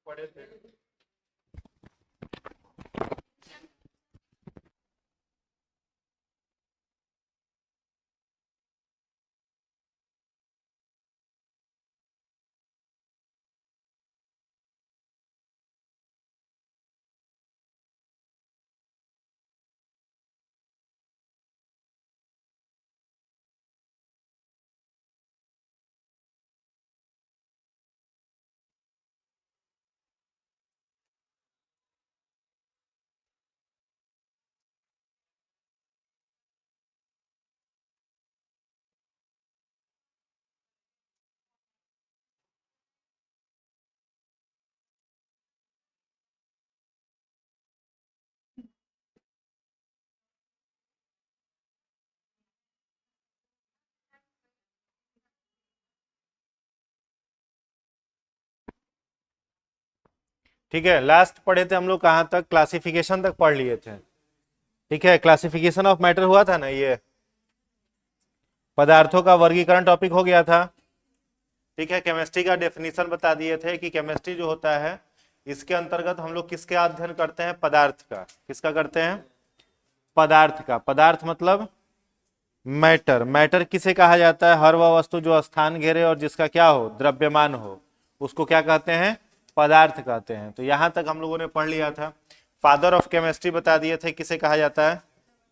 पढ़े थे। ठीक है, लास्ट पढ़े थे हम लोग कहां तक? क्लासिफिकेशन तक पढ़ लिए थे। ठीक है, क्लासिफिकेशन ऑफ मैटर हुआ था ना, ये पदार्थों का वर्गीकरण टॉपिक हो गया था। ठीक है, केमिस्ट्री का डेफिनेशन बता दिए थे कि केमिस्ट्री जो होता है इसके अंतर्गत हम लोग किसके अध्ययन करते हैं? पदार्थ का। किसका करते हैं? पदार्थ का। पदार्थ मतलब मैटर। मैटर किसे कहा जाता है? हर वह वस्तु जो स्थान घेरे और जिसका क्या हो? द्रव्यमान हो, उसको क्या कहते हैं? पदार्थ कहते हैं। तो यहां तक हम लोगों ने पढ़ लिया था। फादर ऑफ केमिस्ट्री बता दिए थे, किसे कहा जाता है?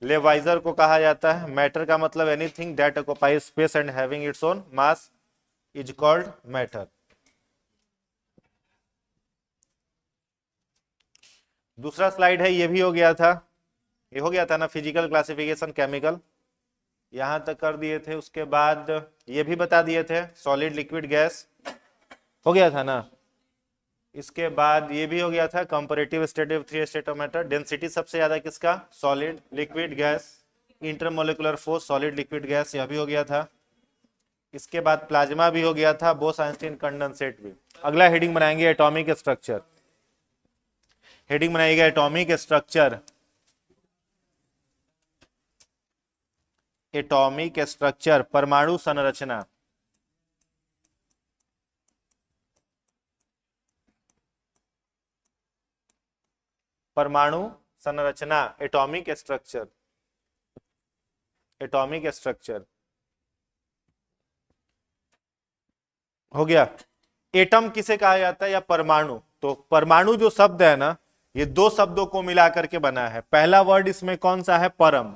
लेवाइजर को कहा जाता है। मैटर का मतलब anything that occupies space and having its own mass is called matter. दूसरा स्लाइड है, ये भी हो गया था। ये हो गया था ना, फिजिकल क्लासिफिकेशन केमिकल, यहां तक कर दिए थे। उसके बाद ये भी बता दिए थे, सॉलिड लिक्विड गैस, हो गया था ना। इसके बाद ये भी हो गया था, comparative study of three state of matter. Density सबसे ज्यादा किसका? Solid liquid gas. Intermolecular force solid liquid gas, यह भी हो गया था। इसके बाद प्लाज्मा भी हो गया था, बोस-आइंस्टीन कंडेंसेट भी। अगला हेडिंग बनाएंगे एटॉमिक स्ट्रक्चर। हेडिंग बनाइएगा एटॉमिक स्ट्रक्चर। एटॉमिक स्ट्रक्चर, परमाणु संरचना। परमाणु संरचना, एटॉमिक स्ट्रक्चर। एटॉमिक स्ट्रक्चर हो गया। एटम किसे कहा जाता है या परमाणु? तो परमाणु जो शब्द है ना, ये दो शब्दों को मिलाकर के बना है। पहला वर्ड इसमें कौन सा है? परम,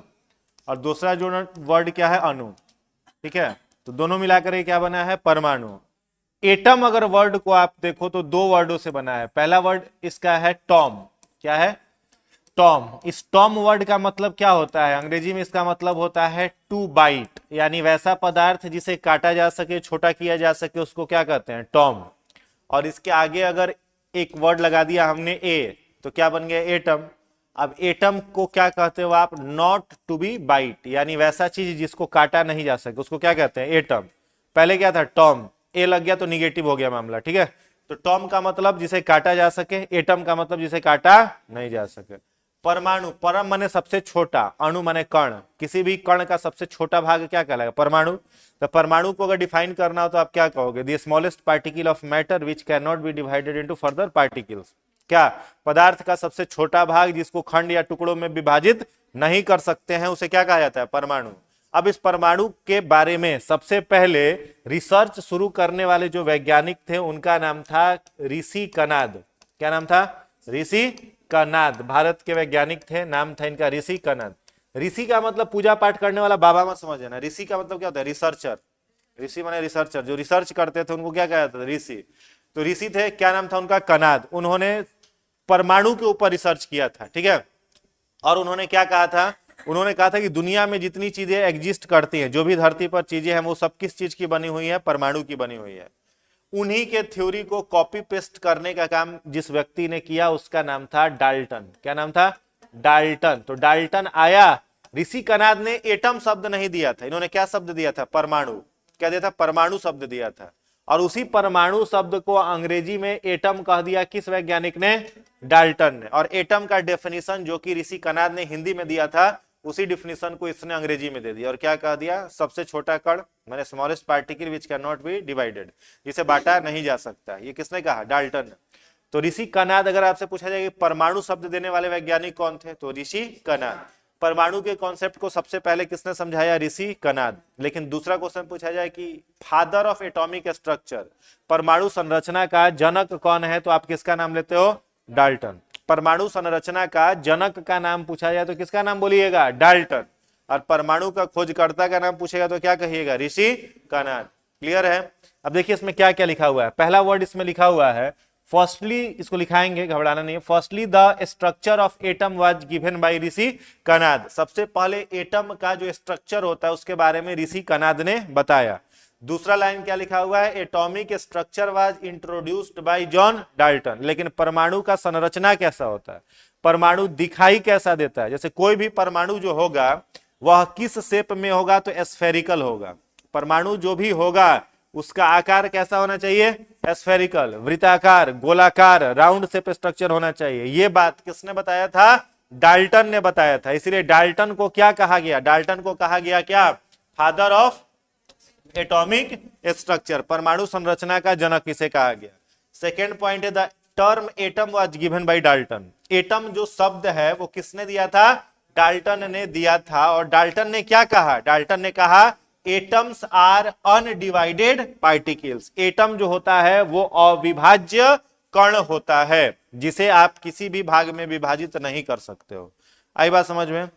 और दूसरा जो वर्ड क्या है? अणु। ठीक है, तो दोनों मिलाकर के क्या बना है? परमाणु। एटम अगर वर्ड को आप देखो तो दो वर्डों से बना है। पहला वर्ड इसका है टॉम। क्या है? टॉम। इस टॉम वर्ड का मतलब क्या होता है? अंग्रेजी में इसका मतलब होता है टू बाइट, यानी वैसा पदार्थ जिसे काटा जा सके, छोटा किया जा सके, उसको क्या कहते हैं? टॉम। और इसके आगे अगर एक वर्ड लगा दिया हमने ए, तो क्या बन गया? एटम। अब एटम को क्या कहते हो आप? नॉट टू बी बाइट, यानी वैसा चीज जिसको काटा नहीं जा सके, उसको क्या कहते हैं? एटम। पहले क्या था? टॉम। ए लग गया तो निगेटिव हो गया मामला। ठीक है, तो टॉम का मतलब जिसे काटा जा सके, एटम का मतलब जिसे काटा नहीं जा सके। परमाणु, परम माने सबसे छोटा, अणु माने कण। किसी भी कण का सबसे छोटा भाग क्या कहलाएगा? परमाणु। तो परमाणु को अगर डिफाइन करना हो तो आप क्या कहोगे? The smallest particle of matter which can not be divided into further particles. क्या? पदार्थ का सबसे छोटा भाग जिसको खंड या टुकड़ों में विभाजित नहीं कर सकते हैं, उसे क्या कहा जाता है? परमाणु। अब इस परमाणु के बारे में सबसे पहले रिसर्च शुरू करने वाले जो वैज्ञानिक थे उनका नाम था ऋषि कनाद। क्या नाम था? ऋषि कनाद। भारत के वैज्ञानिक थे, नाम था इनका ऋषि कनाद। ऋषि का मतलब पूजा पाठ करने वाला बाबा मत समझ ना। ऋषि का मतलब क्या होता है? रिसर्चर। ऋषि माने रिसर्चर, जो रिसर्च करते थे उनको क्या कहा जाता था? ऋषि। तो ऋषि थे, क्या नाम था उनका? कनाद। उन्होंने परमाणु के ऊपर रिसर्च किया था। ठीक है, और उन्होंने क्या कहा था? उन्होंने कहा था कि दुनिया में जितनी चीजें एग्जिस्ट करती हैं, जो भी धरती पर चीजें हैं, वो सब किस चीज की बनी हुई है? परमाणु की बनी हुई है। उन्हीं के थ्योरी को कॉपी पेस्ट करने का काम जिस व्यक्ति ने किया उसका नाम था डाल्टन। क्या नाम था? डाल्टन। तो डाल्टन आया, ऋषि कनाद ने एटम शब्द नहीं दिया था, इन्होंने क्या शब्द दिया था? परमाणु। क्या दिया था? परमाणु शब्द दिया था। और उसी परमाणु शब्द को अंग्रेजी में एटम कह दिया किस वैज्ञानिक ने? डाल्टन ने। और एटम का डेफिनेशन जो कि ऋषि कनाद ने हिंदी में दिया था, उसी डेफिनेशन को इसने अंग्रेजी में दे दिया। और क्या कह दिया? सबसे छोटा कण माने smallest particle which can not be divided, जिसे बांटा नहीं जा सकता। ये किसने कहा? डाल्टन ने। तो ऋषि कनाद, अगर आपसे पूछा जाए कि परमाणु शब्द देने वाले वैज्ञानिक कौन थे, तो ऋषि कनाद। परमाणु के कॉन्सेप्ट को सबसे पहले किसने समझाया? ऋषि कनाद। लेकिन दूसरा क्वेश्चन पूछा जाए कि फादर ऑफ एटॉमिक स्ट्रक्चर, परमाणु संरचना का जनक कौन है, तो आप किसका नाम लेते हो? डाल्टन। परमाणु संरचना का जनक का नाम पूछा जाए तो किसका नाम बोलिएगा? डाल्टन। और परमाणु का खोजकर्ता का नाम पूछेगा तो क्या कहिएगा? ऋषि कनाद। क्लियर है? अब देखिए इसमें क्या क्या लिखा हुआ है। पहला वर्ड इसमें लिखा हुआ है फर्स्टली, इसको लिखाएंगे, घबराना नहीं है। Firstly the structure of atom was given by Rishi Kanad. सबसे पहले एटम का जो स्ट्रक्चर होता है उसके बारे में ऋषि कनाद ने बताया। दूसरा लाइन क्या लिखा हुआ है? Atomic structure was introduced by John Dalton. लेकिन परमाणु का संरचना कैसा होता है, परमाणु दिखाई कैसा देता है, जैसे कोई भी परमाणु जो होगा वह किस शेप में होगा, तो स्फेरिकल होगा। परमाणु जो भी होगा उसका आकार कैसा होना चाहिए? स्फेरिकल, वृत्ताकार, गोलाकार, राउंड शेप स्ट्रक्चर होना चाहिए। ये बात किसने बताया था? डाल्टन ने बताया था। इसलिए डाल्टन को क्या कहा गया? डाल्टन को कहा गया क्या? फादर ऑफ एटॉमिक स्ट्रक्चर, परमाणु संरचना का जनक इसे कहा गया। सेकेंड पॉइंट है the term atom was given bye Dalton. Atom जो शब्द है वो किसने दिया था? डाल्टन ने दिया था। और डाल्टन ने क्या कहा? डाल्टन ने कहा atoms are undivided particles. Atom जो होता है वो अविभाज्य कण होता है, जिसे आप किसी भी भाग में विभाजित नहीं कर सकते हो। आई बात समझ में?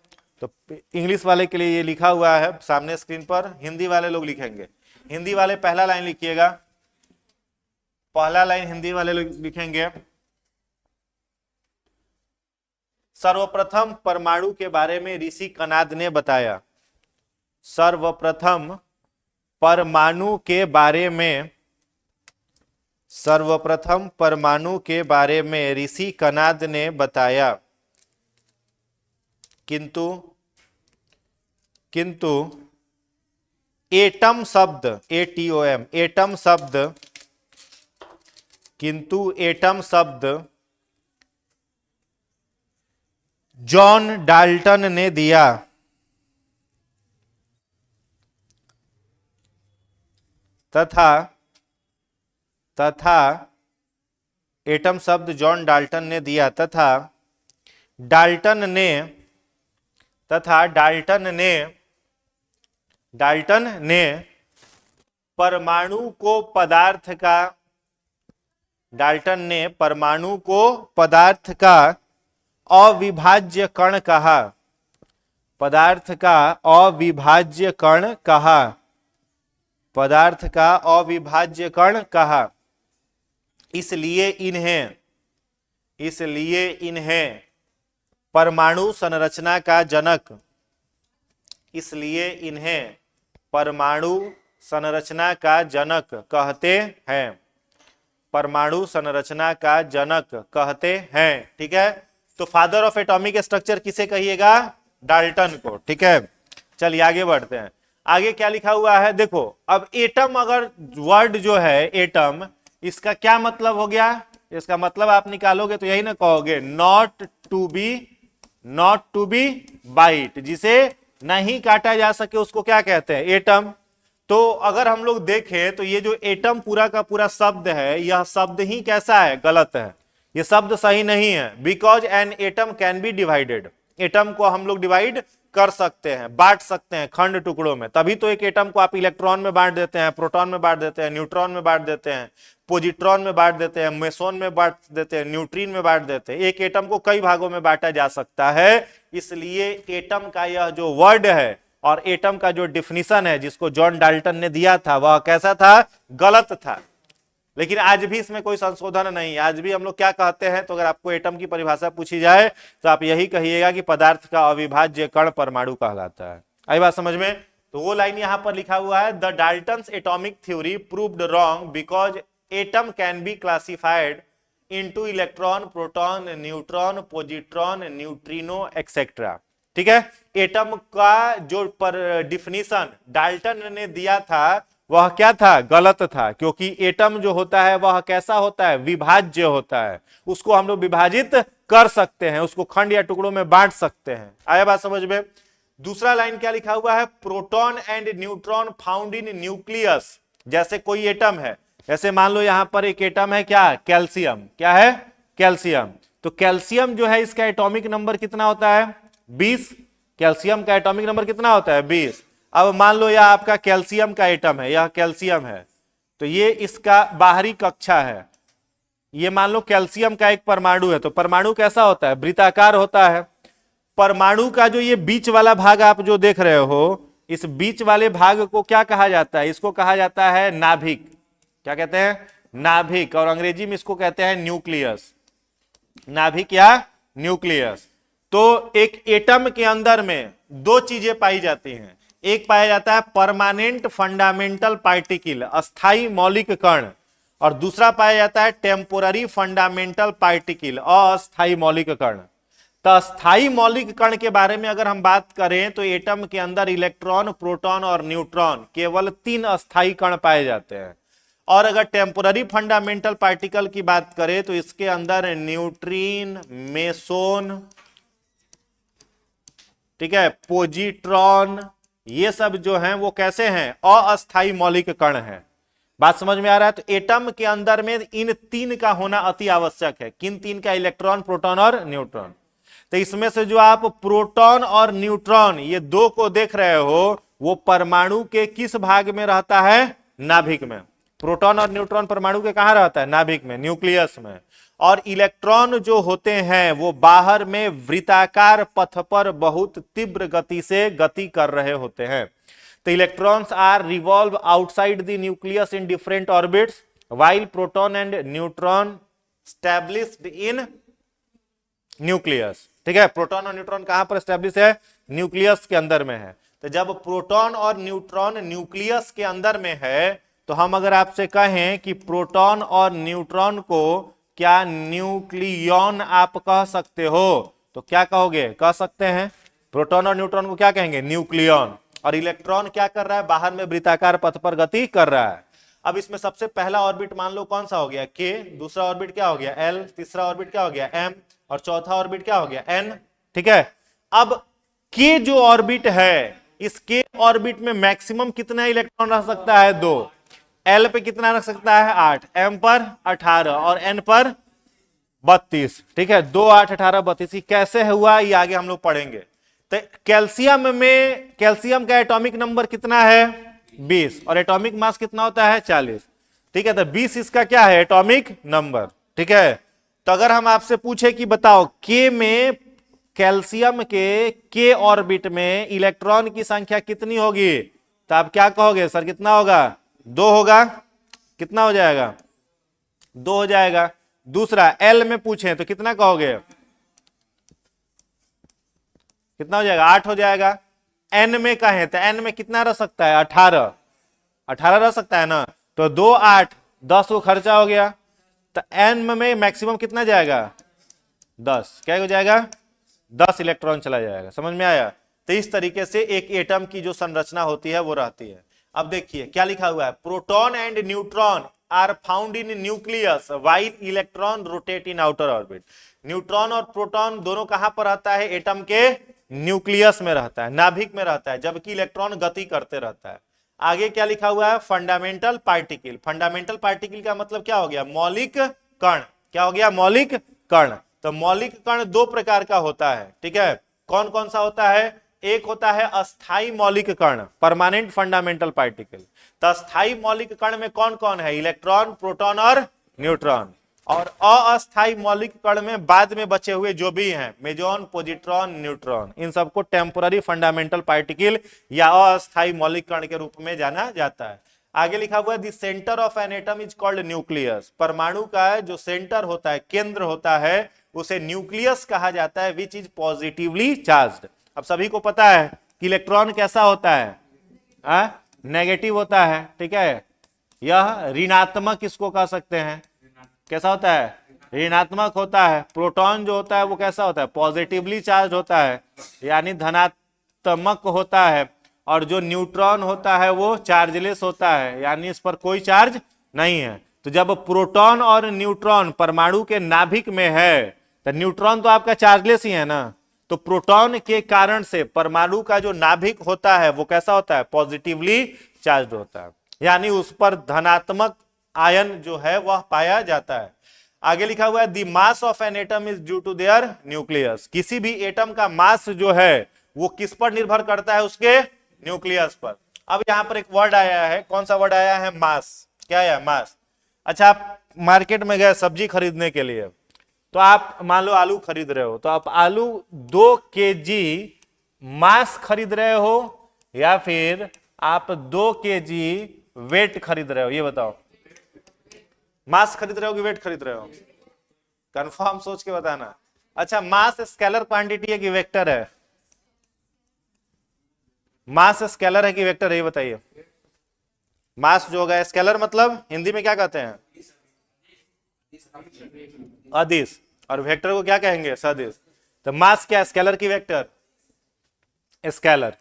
तो इंग्लिश वाले के लिए ये लिखा हुआ है सामने स्क्रीन पर, हिंदी वाले लोग लिखेंगे। हिंदी वाले पहला लाइन लिखिएगा, पहला लाइन हिंदी वाले लोग लिखेंगे। सर्वप्रथम परमाणु के बारे में ऋषि कनाद ने बताया। सर्वप्रथम परमाणु के बारे में, सर्वप्रथम परमाणु के बारे में ऋषि कनाद ने बताया। किंतु एटम शब्द, एटीओएम, एटम शब्द, किंतु एटम शब्द जॉन डाल्टन ने दिया। तथा एटम शब्द जॉन डाल्टन ने दिया तथा डाल्टन ने परमाणु को पदार्थ का, डाल्टन ने परमाणु को पदार्थ का अविभाज्य कण कहा। पदार्थ का अविभाज्य कण कहा। पदार्थ का अविभाज्य कण कहा। इसलिए इन्हें परमाणु संरचना का जनक, इसलिए इन्हें परमाणु संरचना का जनक कहते हैं। परमाणु संरचना का जनक कहते हैं। ठीक है? तो फादर ऑफ एटॉमिक स्ट्रक्चर किसे कहिएगा? डाल्टन को। ठीक है, चलिए आगे बढ़ते हैं। आगे क्या लिखा हुआ है देखो। अब एटम, अगर वर्ड जो है एटम, इसका क्या मतलब हो गया? इसका मतलब आप निकालोगे तो यही ना कहोगे, नॉट टू बी बाइट, जिसे नहीं काटा जा सके उसको क्या कहते हैं? एटम। तो अगर हम लोग देखें तो ये जो एटम पूरा का पूरा शब्द है, यह शब्द ही कैसा है? गलत है। ये शब्द सही नहीं है। Because an atom can be divided, atom को हम लोग डिवाइड कर सकते हैं, बांट सकते हैं खंड टुकड़ों में। तभी तो एक एटम को आप इलेक्ट्रॉन में बांट देते हैं, प्रोटॉन में बांट देते हैं, न्यूट्रॉन में बांट देते हैं, पॉजिट्रॉन में बांट देते हैं, मेसोन में बांट देते हैं, न्यूट्रिन में बांट देते हैं। एक एटम को कई भागों में बांटा जा सकता है। इसलिए एटम का यह जो वर्ड है और एटम का जो डिफिनीशन है जिसको जॉन डाल्टन ने दिया था, वह कैसा था? गलत था। लेकिन आज भी इसमें कोई संशोधन नहीं है। आज भी हम लोग क्या कहते हैं, तो अगर आपको एटम की परिभाषा पूछी जाए तो आप यही कहिएगा कि पदार्थ का अविभाज्य कण परमाणु कहलाता है। आई बात समझ में? तो वो लाइन यहां पर लिखा हुआ है, the Dalton's atomic theory proved wrong because atom can be classified into electron, proton, neutron, positron, neutrino etcetera. ठीक है, एटम का जो पर डिफिनीशन डाल्टन ने दिया था वह क्या था, गलत था, क्योंकि एटम जो होता है वह कैसा होता है, विभाज्य होता है। उसको हम लोग विभाजित कर सकते हैं, उसको खंड या टुकड़ों में बांट सकते हैं। आया बात समझ में? दूसरा लाइन क्या लिखा हुआ है, proton and neutron found in nucleus. जैसे कोई एटम है, जैसे मान लो यहां पर एक एटम है, क्या, कैल्शियम। क्या है, कैल्शियम। तो कैल्शियम जो है इसका एटॉमिक नंबर कितना होता है, 20। कैल्शियम का एटॉमिक नंबर कितना होता है, 20। अब मान लो यह आपका कैल्शियम का एटम है, यह कैल्शियम है, तो ये इसका बाहरी कक्षा है। ये मान लो कैल्शियम का एक परमाणु है, तो परमाणु कैसा होता है, वृत्ताकार होता है। परमाणु का जो ये बीच वाला भाग आप जो देख रहे हो, इस बीच वाले भाग को क्या कहा जाता है, इसको कहा जाता है नाभिक। क्या कहते हैं, नाभिक। और अंग्रेजी में इसको कहते हैं न्यूक्लियस। नाभिक या न्यूक्लियस। तो एक एटम के अंदर में दो चीजें पाई जाती हैं। एक पाया जाता है परमानेंट फंडामेंटल पार्टिकल, अस्थाई मौलिक कण, और दूसरा पाया जाता है टेम्पोररी फंडामेंटल पार्टिकल, अस्थाई मौलिक कण। तो अस्थाई मौलिक कण के बारे में अगर हम बात करें तो एटम के अंदर इलेक्ट्रॉन, प्रोटॉन और न्यूट्रॉन, केवल 3 अस्थाई कण पाए जाते हैं। और अगर टेम्पोररी फंडामेंटल पार्टिकल की बात करें तो इसके अंदर न्यूट्रिन, मेसोन, ठीक है, पॉजिट्रॉन, ये सब जो हैं वो कैसे हैं, अस्थाई मौलिक कण हैं। बात समझ में आ रहा है? तो एटम के अंदर में इन 3 का होना अति आवश्यक है। किन 3 का, इलेक्ट्रॉन, प्रोटॉन और न्यूट्रॉन। तो इसमें से जो आप प्रोटॉन और न्यूट्रॉन ये 2 को देख रहे हो, वो परमाणु के किस भाग में रहता है, नाभिक में। प्रोटॉन और न्यूट्रॉन परमाणु के कहां रहता है, नाभिक में, न्यूक्लियस में। और इलेक्ट्रॉन जो होते हैं वो बाहर में वृत्ताकार पथ पर बहुत तीव्र गति से गति कर रहे होते हैं। तो electrons are revolve outside the nucleus in different orbits while proton and neutron established in nucleus. ठीक है, प्रोटॉन और न्यूट्रॉन कहां पर स्टैब्लिश है, न्यूक्लियस के अंदर में है। तो जब प्रोटॉन और न्यूट्रॉन न्यूक्लियस के अंदर में है, तो हम अगर आपसे कहें कि प्रोटॉन और न्यूट्रॉन को क्या न्यूक्लियॉन आप कह सकते हो, तो क्या कहोगे, कह सकते हैं। प्रोटॉन और न्यूट्रॉन को क्या कहेंगे, न्यूक्लियॉन। और इलेक्ट्रॉन क्या कर रहा है, बाहर में वृत्ताकार पथ पर गति कर रहा है। अब इसमें सबसे पहला ऑर्बिट मान लो कौन सा हो गया, के, दूसरा ऑर्बिट क्या हो गया, एल, तीसरा ऑर्बिट क्या हो गया, एम, और चौथा ऑर्बिट क्या हो गया, एन। ठीक है, अब के जो ऑर्बिट है, इस के ऑर्बिट में मैक्सिमम कितना इलेक्ट्रॉन रह सकता है, 2। एल पे कितना रख सकता है, 8, एम पर 18 और एन पर 32। ठीक है, 2, 8, 18, 32। कैसे हुआ ये आगे हम लोग पढ़ेंगे। तो कैल्शियम में, कैल्शियम का एटॉमिक नंबर कितना है, 20, और एटॉमिक मास कितना होता है, 40। ठीक है, तो 20 इसका क्या है, एटॉमिक नंबर। ठीक है, तो अगर हम आपसे पूछे कि बताओ के में, कैल्शियम के ऑर्बिट में इलेक्ट्रॉन की संख्या कितनी होगी, तो आप क्या कहोगे, सर कितना होगा, 2 होगा। कितना हो जाएगा, 2 हो जाएगा। दूसरा एल में पूछें तो कितना कहोगे, कितना हो जाएगा, 8 हो जाएगा। एन में कहें तो एन में कितना रह सकता है, 18 रह सकता है ना। तो 2, 8, 10 को खर्चा हो गया। तो एन में मैक्सिमम कितना जाएगा, 10। क्या हो जाएगा, 10 इलेक्ट्रॉन चला जाएगा। समझ में आया? तो इस तरीके से एक एटम की जो संरचना होती है वो रहती है। अब देखिए क्या लिखा हुआ है, proton and neutron are found in nucleus while electron rotate in outer orbit. Neutron और प्रोटॉन दोनों कहां पर रहता है, एटम के न्यूक्लियस में रहता है, नाभिक में रहता है, जबकि इलेक्ट्रॉन गति करते रहता है। आगे क्या लिखा हुआ है, फंडामेंटल पार्टिकल। फंडामेंटल पार्टिकल का मतलब क्या हो गया, मौलिक कण। क्या हो गया, मौलिक कण। तो मौलिक कण 2 प्रकार का होता है। ठीक है, कौन कौन सा होता है, एक होता है अस्थाई मौलिक कण, परमानेंट फंडामेंटल पार्टिकल। तो अस्थाई मौलिक कण में कौन कौन है, इलेक्ट्रॉन, प्रोटॉन और न्यूट्रॉन। और अस्थाई मौलिक कण में बाद में बचे हुए जो भी हैं, मेजॉन, पॉजिट्रॉन, न्यूट्रॉन, इन सबको टेम्पोररी फंडामेंटल पार्टिकल या अस्थाई मौलिक कण के रूप में जाना जाता है। आगे लिखा हुआ है the centre of an atom is called nucleus. परमाणु का जो सेंटर होता है, केंद्र होता है, उसे न्यूक्लियस कहा जाता है, विच इज पॉजिटिवली चार्ज्ड। अब सभी को पता है कि इलेक्ट्रॉन कैसा होता है, नेगेटिव होता है, ठीक है। यह ऋणात्मक इसको कह सकते हैं, कैसा होता है, ऋणात्मक होता है। प्रोटॉन जो होता है वो कैसा होता है, पॉजिटिवली चार्ज होता है, यानी धनात्मक होता है। और जो न्यूट्रॉन होता है वो चार्जलेस होता है, यानी इस पर कोई चार्ज नहीं है। तो जब प्रोटॉन और न्यूट्रॉन परमाणु के नाभिक में है तो न्यूट्रॉन तो आपका चार्जलेस ही है ना, तो प्रोटॉन के कारण से परमाणु का जो नाभिक होता है वो कैसा होता है, पॉजिटिवली चार्ज होता है, यानी उस पर धनात्मक आयन जो है वह पाया जाता है। आगे लिखा हुआ है the mass of an atom is due to their nucleus. किसी भी एटम का मास जो है वो किस पर निर्भर करता है, उसके न्यूक्लियस पर। अब यहां पर एक वर्ड आया है, कौन सा वर्ड आया है, मास। क्या आया, मास। अच्छा, आप मार्केट में गए सब्जी खरीदने के लिए, तो आप मान लो आलू खरीद रहे हो, तो आप आलू 2 केजी मास खरीद रहे हो या फिर आप 2 केजी वेट खरीद रहे हो, ये बताओ। मास खरीद रहे हो कि वेट खरीद रहे हो, कंफर्म सोच के बताना। अच्छा, मास स्केलर क्वांटिटी है कि वेक्टर है, मास स्केलर है कि वेक्टर है, ये बताइए। मास जो होगा, स्केलर मतलब हिंदी में क्या कहते हैं, अदिश, और वेक्टर को क्या कहेंगे, सदिश। तो मास क्या, स्केलर की वेक्टर, स्केलर।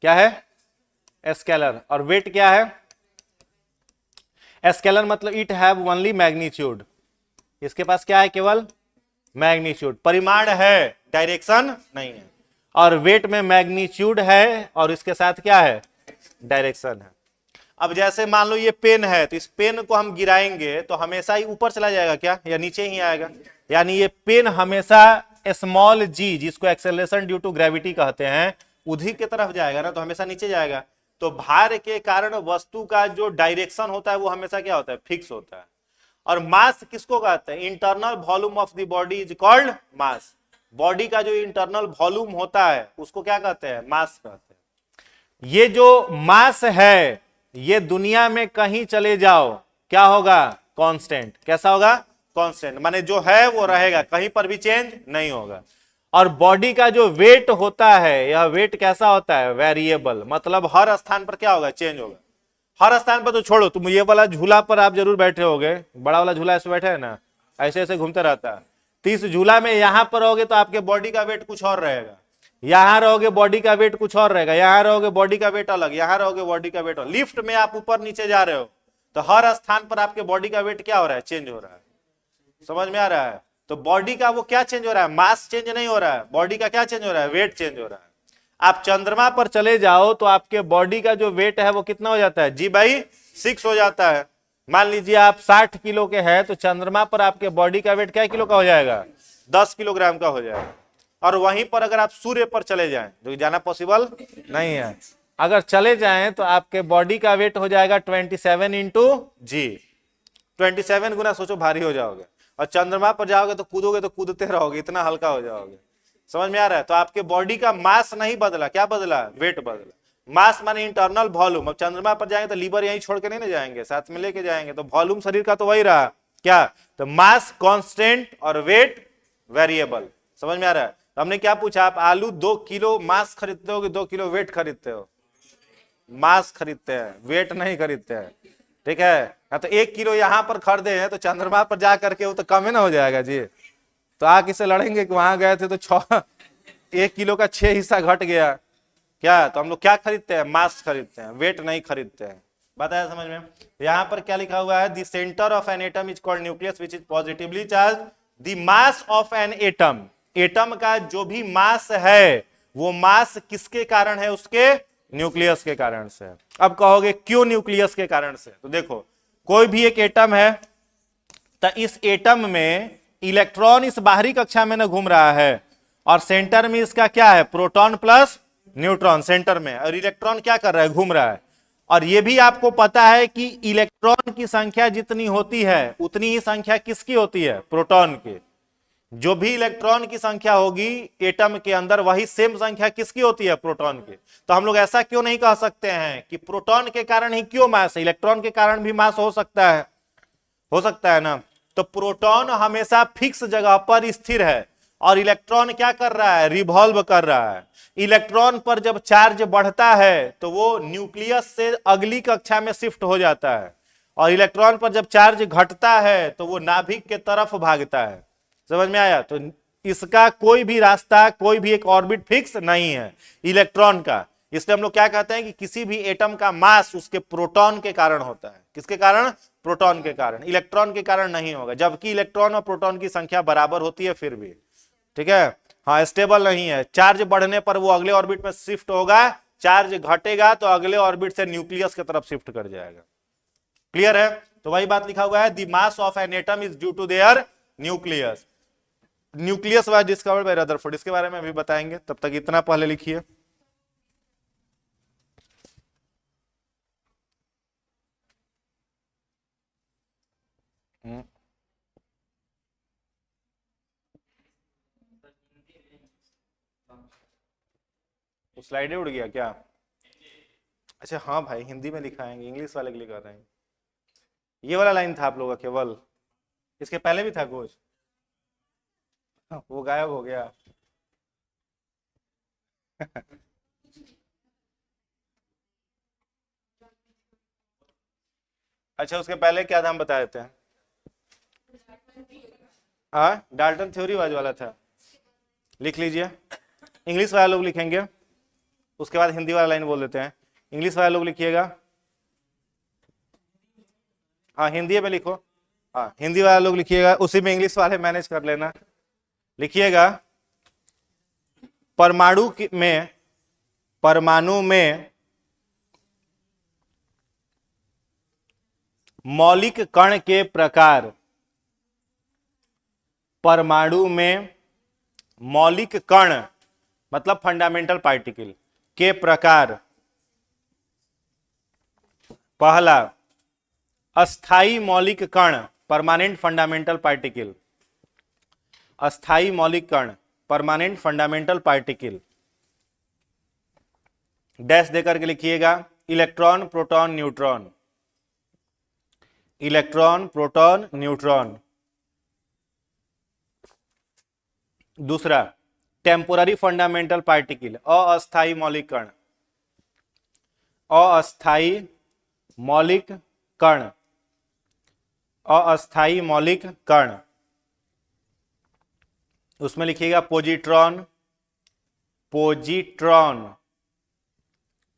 क्या है, स्केलर। और वेट क्या है, स्केलर मतलब इट हैव ओनली मैग्नीट्यूड, इसके पास क्या है, केवल मैग्नीट्यूड, परिमाण है, डायरेक्शन नहीं है। और वेट में मैग्नीट्यूड है और इसके साथ क्या है, डायरेक्शन है। अब जैसे मान लो ये पेन है, तो इस पेन को हम गिराएंगे तो हमेशा ही ऊपर चला जाएगा क्या, या नीचे ही आएगा, यानी ये पेन हमेशा स्मॉल जी, जिसको एक्सेलरेशन ड्यू टू ग्रेविटी कहते हैं, उसी की तरफ जाएगा ना, तो हमेशा नीचे जाएगा। तो भार के कारण वस्तु का जो डायरेक्शन होता है वो हमेशा क्या होता है, फिक्स होता है। और मास किसको कहते हैं, internal volume of the body is called mass. Body का जो इंटरनल वॉल्यूम होता है उसको क्या कहते हैं, मास कहते हैं। ये जो मास है ये दुनिया में कहीं चले जाओ क्या होगा, कांस्टेंट। कैसा होगा, कांस्टेंट, माने जो है वो रहेगा, कहीं पर भी चेंज नहीं होगा। और बॉडी का जो वेट होता है, यह वेट कैसा होता है, वेरिएबल, मतलब हर स्थान पर क्या होगा, चेंज होगा। हर स्थान पर तो छोड़ो, तुम ये वाला झूला पर आप जरूर बैठे होगे, बड़ा वाला झूला ऐसे बैठे है ना, ऐसे ऐसे घूमते रहता है। तो इस झूला में यहां पर रहोगे तो आपके बॉडी का वेट कुछ और रहेगा, यहां रहोगे बॉडी का वेट कुछ और रहेगा, यहां रहोगे बॉडी का वेट अलग, यहां रहोगे बॉडी का वेट अलग। लिफ्ट में आप ऊपर नीचे जा रहे हो तो हर स्थान पर आपके बॉडी का वेट क्या हो रहा है, चेंज हो रहा है। समझ में आ रहा है। तो बॉडी का वो क्या चेंज हो रहा है, मास चेंज नहीं हो रहा है, बॉडी का क्या चेंज हो रहा है, वेट चेंज हो रहा है। आप चंद्रमा पर चले जाओ तो आपके बॉडी का जो वेट है वो कितना हो जाता है, G/6 हो जाता है। मान लीजिए आप 60 किलो के हैं तो चंद्रमा पर आपके बॉडी का वेट क्या किलो का हो जाएगा, 10 किलोग्राम का हो जाएगा। और वहीं पर अगर आप सूर्य पर चले जाएं, जो जाना पॉसिबल नहीं है, अगर चले जाएं तो आपके बॉडी का वेट हो जाएगा 27 इंटू जी, 27 गुना, सोचो भारी हो जाओगे। और चंद्रमा पर जाओगे तो कूदोगे तो कूदते रहोगे, इतना हल्का हो जाओगे। समझ में आ रहा है। तो आपके बॉडी का मास नहीं बदला, क्या बदला, वेट बदला। मास माने इंटरनल वॉल्यूम। अब चंद्रमा पर जाएंगे तो लीवर यहीं छोड़ के नहीं ना जाएंगे, साथ में लेके जाएंगे, तो वॉल्यूम शरीर का तो वही रहा क्या, तो मास कांस्टेंट और वेट वेरिएबल। समझ में आ रहा है। तो हमने क्या पूछा, आप आलू 2 किलो मास खरीदते हो कि 2 किलो वेट खरीदते हो, मास खरीदते हैं, वेट नहीं खरीदते हैं, ठीक है। तो 1 किलो यहां पर खरीदे हैं तो चंद्रमा पर जा करके वो तो कम ही ना हो जाएगा जी। तो आप किसे लड़ेंगे कि वहां गए थे तो 1 किलो का 6 हिस्सा घट गया क्या। तो हम लोग क्या खरीदते हैं, मास खरीदते हैं, वेट नहीं खरीदते हैं। बताया समझ में। यहां पर क्या लिखा हुआ है, the centre of an atom is called nucleus which is positively charge. The mass of an atom, atom का जो भी मास है वो मास किसके कारण है, उसके न्यूक्लियस के कारण से। अब कहोगे क्यों न्यूक्लियस के कारण से, तो देखो कोई भी एक एटम है तो इस एटम में इलेक्ट्रॉन इस बाहरी कक्षा में न घूम रहा है और सेंटर में इसका क्या है, प्रोटॉन प्लस न्यूट्रॉन सेंटर में, और इलेक्ट्रॉन क्या कर रहा है, घूम रहा है। और यह भी आपको पता है कि इलेक्ट्रॉन की संख्या जितनी होती है उतनी ही संख्या किसकी होती है, प्रोटॉन की। जो भी इलेक्ट्रॉन की संख्या होगी एटम के अंदर, वही सेम संख्या किसकी होती है? प्रोटॉन की। तो हम लोग ऐसा क्यों नहीं कह सकते हैं कि प्रोटॉन के कारण ही क्यों मास है, इलेक्ट्रॉन के कारण भी मास हो सकता है? हो सकता है ना। तो प्रोटॉन हमेशा फिक्स जगह पर स्थिर है और इलेक्ट्रॉन क्या कर रहा है? रिवॉल्व कर रहा है। इलेक्ट्रॉन पर जब चार्ज बढ़ता है तो वो न्यूक्लियस से अगली कक्षा में शिफ्ट हो जाता है, और इलेक्ट्रॉन पर जब चार्ज घटता है तो वो नाभिक के तरफ भागता है। समझ में आया? तो इसका कोई भी रास्ता, कोई भी एक ऑर्बिट फिक्स नहीं है इलेक्ट्रॉन का। इसलिए हम लोग क्या कहते हैं कि किसी भी एटम का मास उसके प्रोटॉन के कारण होता है। किसके कारण? प्रोटॉन के कारण, इलेक्ट्रॉन के कारण नहीं होगा। जबकि इलेक्ट्रॉन और प्रोटॉन की संख्या बराबर होती है फिर भी, ठीक है। हाँ, स्टेबल नहीं है। चार्ज बढ़ने पर वो अगले ऑर्बिट में शिफ्ट होगा, चार्ज घटेगा तो अगले ऑर्बिट से न्यूक्लियस की तरफ शिफ्ट कर जाएगा। क्लियर है? तो वही बात लिखा हुआ है, the mass of an atom is due to their nucleus. Nucleus was discovered by Rutherford, इसके बारे में अभी बताएंगे, तब तक इतना पहले लिखिए। स्लाइड उड़ गया क्या? अच्छा हाँ भाई, हिंदी में लिखाएंगे, इंग्लिश वाले के लिए कर रहे हैं। ये वाला लाइन था आप लोगों का केवल, इसके पहले भी था कुछ? वो गायब हो गया। अच्छा, उसके पहले क्या था हम बता देते हैं। डाल्टन थ्योरी वाला था, लिख लीजिए। इंग्लिश वाले लोग लिखेंगे, उसके बाद हिंदी वाला लाइन बोल देते हैं। इंग्लिश वाले लोग लिखिएगा। हाँ हिंदी में लिखो। हाँ हिंदी वाले लोग लिखिएगा, उसी में इंग्लिश वाले मैनेज कर लेना। लिखिएगा, परमाणु में मौलिक कण के प्रकार, परमाणु में मौलिक कण मतलब फंडामेंटल पार्टिकल के प्रकार। पहला, अस्थाई मौलिक कण परमानेंट फंडामेंटल पार्टिकल, अस्थाई मौलिक कण परमानेंट फंडामेंटल पार्टिकल। डैश देकर के लिखिएगा, electron proton neutron, electron proton neutron. दूसरा, टेम्पोररी फंडामेंटल पार्टिकल अस्थाई मौलिक कण, अस्थाई मौलिक कण, अस्थाई मौलिक कण। उसमें लिखिएगा positron, positron,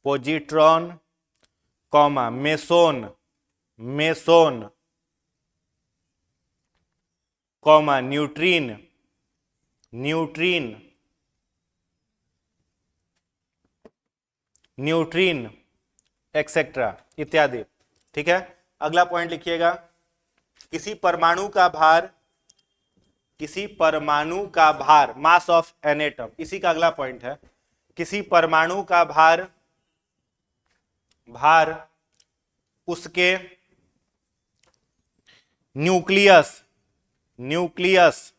positron, comma meson, meson, comma neutrino, neutrino, neutrino etcetera इत्यादि। ठीक है। अगला पॉइंट लिखिएगा, किसी परमाणु का भार, किसी परमाणु का भार, मास ऑफ एन एटम, इसी का अगला पॉइंट है। किसी परमाणु का भार, भार उसके न्यूक्लियस, न्यूक्लियस,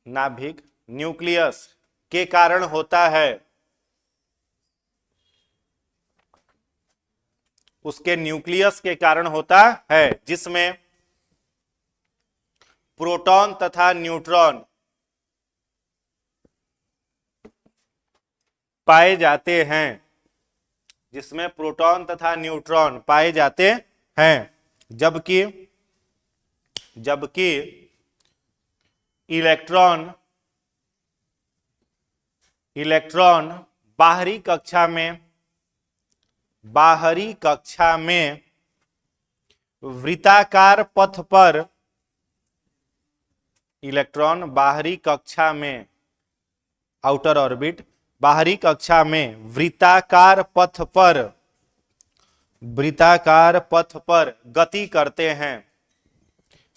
नाभिक, न्यूक्लियस के कारण होता है, उसके न्यूक्लियस के कारण होता है, जिसमें प्रोटॉन तथा न्यूट्रॉन पाए जाते हैं, जिसमें प्रोटॉन तथा न्यूट्रॉन पाए जाते हैं। जबकि जबकि इलेक्ट्रॉन, इलेक्ट्रॉन बाहरी कक्षा में, बाहरी कक्षा में वृत्ताकार पथ पर, इलेक्ट्रॉन बाहरी कक्षा में, आउटर ऑर्बिट, बाहरी कक्षा में वृत्ताकार पथ पर, वृत्ताकार पथ पर गति करते हैं,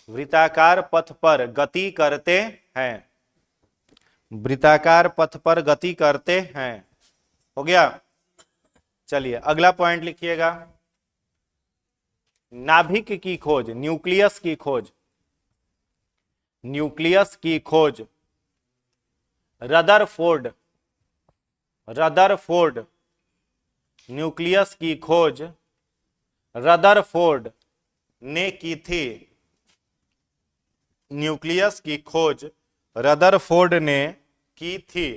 वृत्ताकार पथ पर गति करते हैं, वृत्ताकार पथ पर गति करते हैं। हो गया। चलिए अगला पॉइंट लिखिएगा, नाभिक की खोज, न्यूक्लियस की खोज, न्यूक्लियस की खोज रदरफोर्ड रदरफोर्ड न्यूक्लियस की खोज रदरफोर्ड ने की थी। न्यूक्लियस की खोज रदरफोर्ड ने की थी।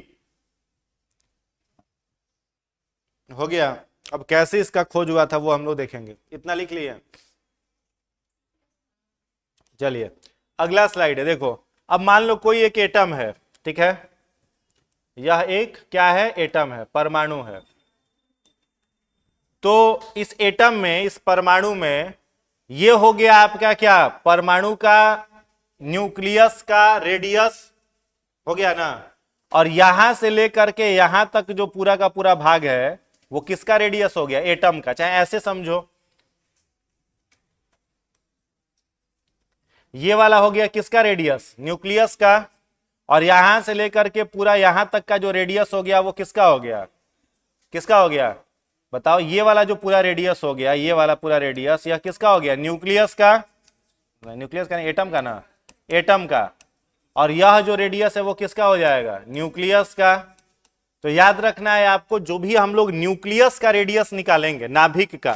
हो गया। अब कैसे इसका खोज हुआ था वो हम लोग देखेंगे। इतना लिख लिए। चलिए अगला स्लाइड है, देखो। अब मान लो कोई एक एटम है, ठीक है, यह एक क्या है, एटम है, परमाणु है। तो इस एटम में, इस परमाणु में ये हो गया आपका क्या, परमाणु का न्यूक्लियस का रेडियस हो गया ना। और यहां से लेकर के यहां तक जो पूरा का पूरा भाग है वो किसका रेडियस हो गया, एटम का। चाहे ऐसे समझो, ये वाला हो गया किसका रेडियस, न्यूक्लियस का। और यहां से लेकर के पूरा यहां तक का जो रेडियस हो गया वो किसका हो गया, किसका हो गया बताओ। ये वाला जो पूरा रेडियस हो गया, ये वाला पूरा रेडियस, यह किसका हो गया, न्यूक्लियस का। न्यूक्लियस का नहीं, एटम का ना, एटम का। और यह जो रेडियस है वो किसका हो जाएगा, न्यूक्लियस का। तो याद रखना है आपको, जो भी हम लोग न्यूक्लियस का रेडियस निकालेंगे, नाभिक का,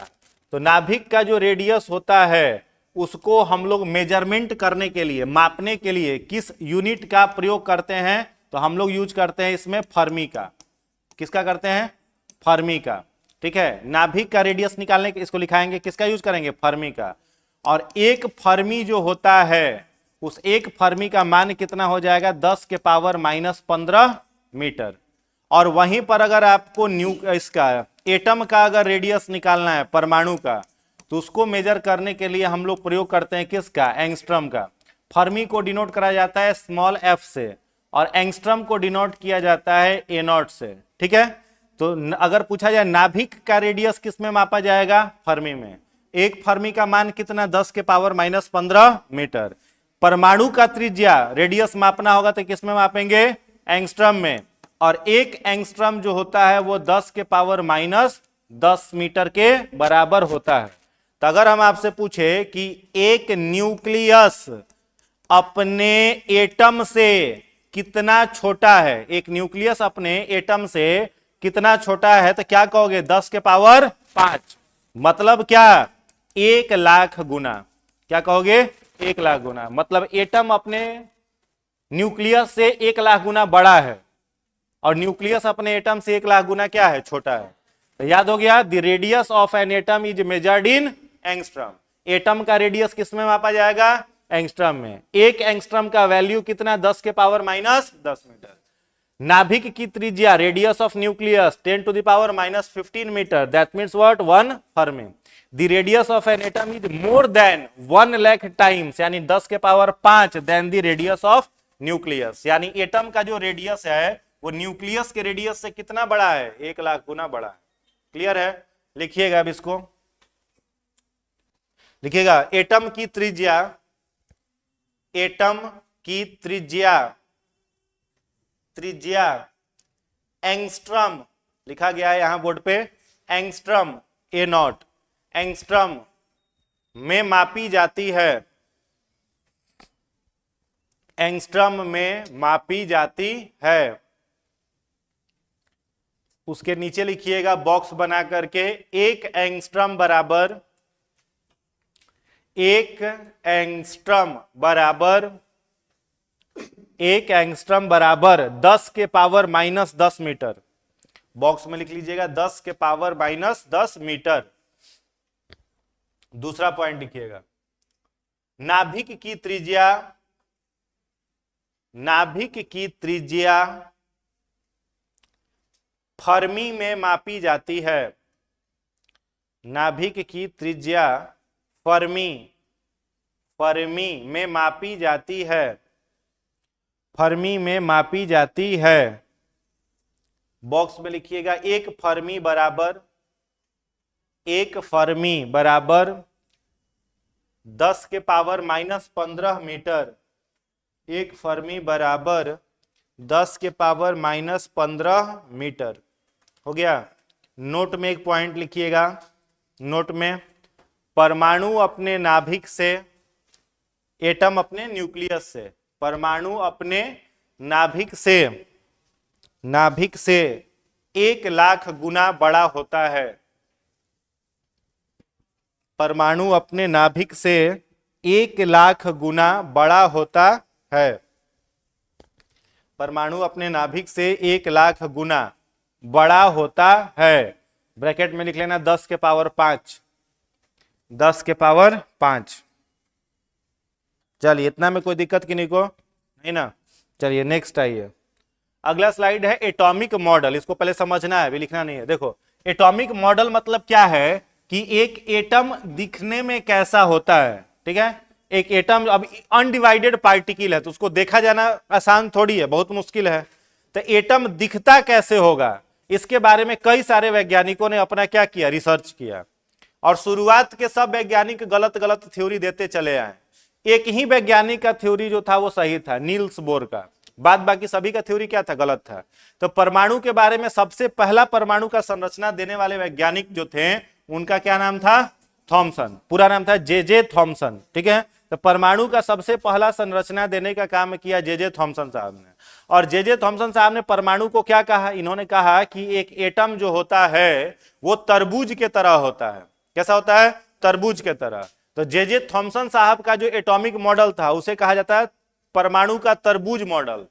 तो नाभिक का जो रेडियस होता है उसको हम लोग मेजरमेंट करने के लिए, मापने के लिए किस यूनिट का प्रयोग करते हैं, तो हम लोग यूज करते हैं इसमें फर्मी का। किसका करते हैं, फर्मी का। ठीक है, नाभिक का रेडियस निकालने के इसको लिखाएंगे, किसका यूज करेंगे, फर्मी का। और एक फर्मी जो होता है, उस एक फर्मी का मान कितना हो जाएगा, 10 के पावर -15 मीटर। और वहीं पर अगर आपको इसका एटम का अगर रेडियस निकालना है, परमाणु का, तो उसको मेजर करने के लिए हम लोग प्रयोग करते हैं किसका, एंगस्ट्रम का। फर्मी को डिनोट करा जाता है स्मॉल f से, और एंगस्ट्रम को डिनोट किया जाता है A0 से। ठीक है, तो अगर पूछा जाए नाभिक का रेडियस किस में मापा जाएगा, फर्मी में। एक फर्मी का मान कितना, 10 के पावर -15 मीटर। परमाणु का त्रिज्या रेडियस मापना होगा तो किस में मापेंगे, एंगस्ट्रम में। और एक एंगस्ट्रम जो होता है वो 10 के पावर -10 मीटर के बराबर होता है। तो अगर हम आपसे पूछे कि एक न्यूक्लियस अपने एटम से कितना छोटा है, एक न्यूक्लियस अपने एटम से कितना छोटा है, तो क्या कहोगे, 10 के पावर 5। मतलब क्या, 1,00,000 गुना। क्या कहोगे, 1,00,000 गुना। मतलब एटम अपने न्यूक्लियस से 1,00,000 गुना बड़ा है, और न्यूक्लियस अपने एटम से 1,00,000 गुना क्या है, छोटा है। तो याद हो गया, the radius of an atom is measured in angstrom. Atom का रेडियस किस में मापा जाएगा, एंगस्ट्रम में। एक एंगस्ट्रम का वैल्यू कितना, 10 के पावर -10 मीटर। नाभिक की त्रिज्या, radius of nucleus 10 to the power -15 metre, that means what, 1 fermi. The radius of an atom is more than 1,00,000 times, यानी 10 के power 5 than the radius of nucleus. यानी एटम का जो रेडियस है वो न्यूक्लियस के रेडियस से कितना बड़ा है, 1,00,000 गुना बड़ा है। क्लियर है, लिखिएगा अब इसको, लिखिएगा एटम की त्रिज्या, एटम की त्रिज्या, त्रिज्या एंगस्ट्रम लिखा गया है यहां बोर्ड पे, एंगस्ट्रम A0, एंगस्ट्रम में मापी जाती है, एंगस्ट्रम में मापी जाती है। उसके नीचे लिखिएगा बॉक्स बना करके, एक एंगस्ट्रम बराबर, एक एंगस्ट्रम बराबर, एक एंगस्ट्रम बराबर 10 के पावर -10 मीटर। बॉक्स में लिख लीजिएगा 10 के पावर -10 मीटर। दूसरा पॉइंट लिखिएगा, नाभिक की त्रिज्या, नाभिक की त्रिज्या फर्मी में मापी जाती है। नाभिक की त्रिज्या फर्मी, फर्मी में मापी जाती है, फर्मी में मापी जाती है। बॉक्स में लिखिएगा एक फर्मी बराबर, एक फर्मी बराबर 10 के पावर -15 मीटर। एक फर्मी बराबर 10 के पावर -15 मीटर। हो गया। नोट में एक पॉइंट लिखिएगा, नोट में, परमाणु अपने नाभिक से, एटम अपने न्यूक्लियस से, परमाणु अपने नाभिक से 1,00,000 गुना बड़ा होता है। परमाणु अपने नाभिक से 1,00,000 गुना बड़ा होता है। परमाणु अपने नाभिक से 1,00,000 गुना बड़ा होता है। ब्रैकेट में लिख लेना 10 के पावर 5, 10 के पावर 5। चलिए, इतना में कोई दिक्कत की नहीं को नहीं ना। चलिए नेक्स्ट आइए, अगला स्लाइड है एटॉमिक मॉडल। इसको पहले समझना है, अभी लिखना नहीं है। देखो, एटॉमिक मॉडल मतलब क्या है कि एक एटम दिखने में कैसा होता है। ठीक है, एक एटम अब अनडिवाइडेड पार्टिकल है तो उसको देखा जाना आसान थोड़ी है, बहुत मुश्किल है। तो एटम दिखता कैसे होगा, इसके बारे में कई सारे वैज्ञानिकों ने अपना क्या किया, रिसर्च किया। और शुरुआत के सब वैज्ञानिक गलत गलत थ्योरी देते चले आए। एक ही वैज्ञानिक का थ्योरी जो था वो सही था, नील्स बोर का। बाद बाकी सभी का थ्योरी क्या था, गलत था। तो परमाणु के बारे में सबसे पहला परमाणु का संरचना देने वाले वैज्ञानिक जो थे उनका क्या नाम था, थॉमसन। पूरा नाम था जे थॉमसन। ठीक है, तो परमाणु का सबसे पहला संरचना देने का काम किया जे थॉमसन साहब ने। और जे थॉमसन साहब ने परमाणु को क्या कहा, इन्होंने कहा कि एक एटम जो होता है वो तरबूज के तरह होता है। कैसा होता है, तरबूज के तरह। तो जे थॉमसन साहब का जो एटॉमिक मॉडल था उसे कहा जाता है परमाणु का तरबूज मॉडल,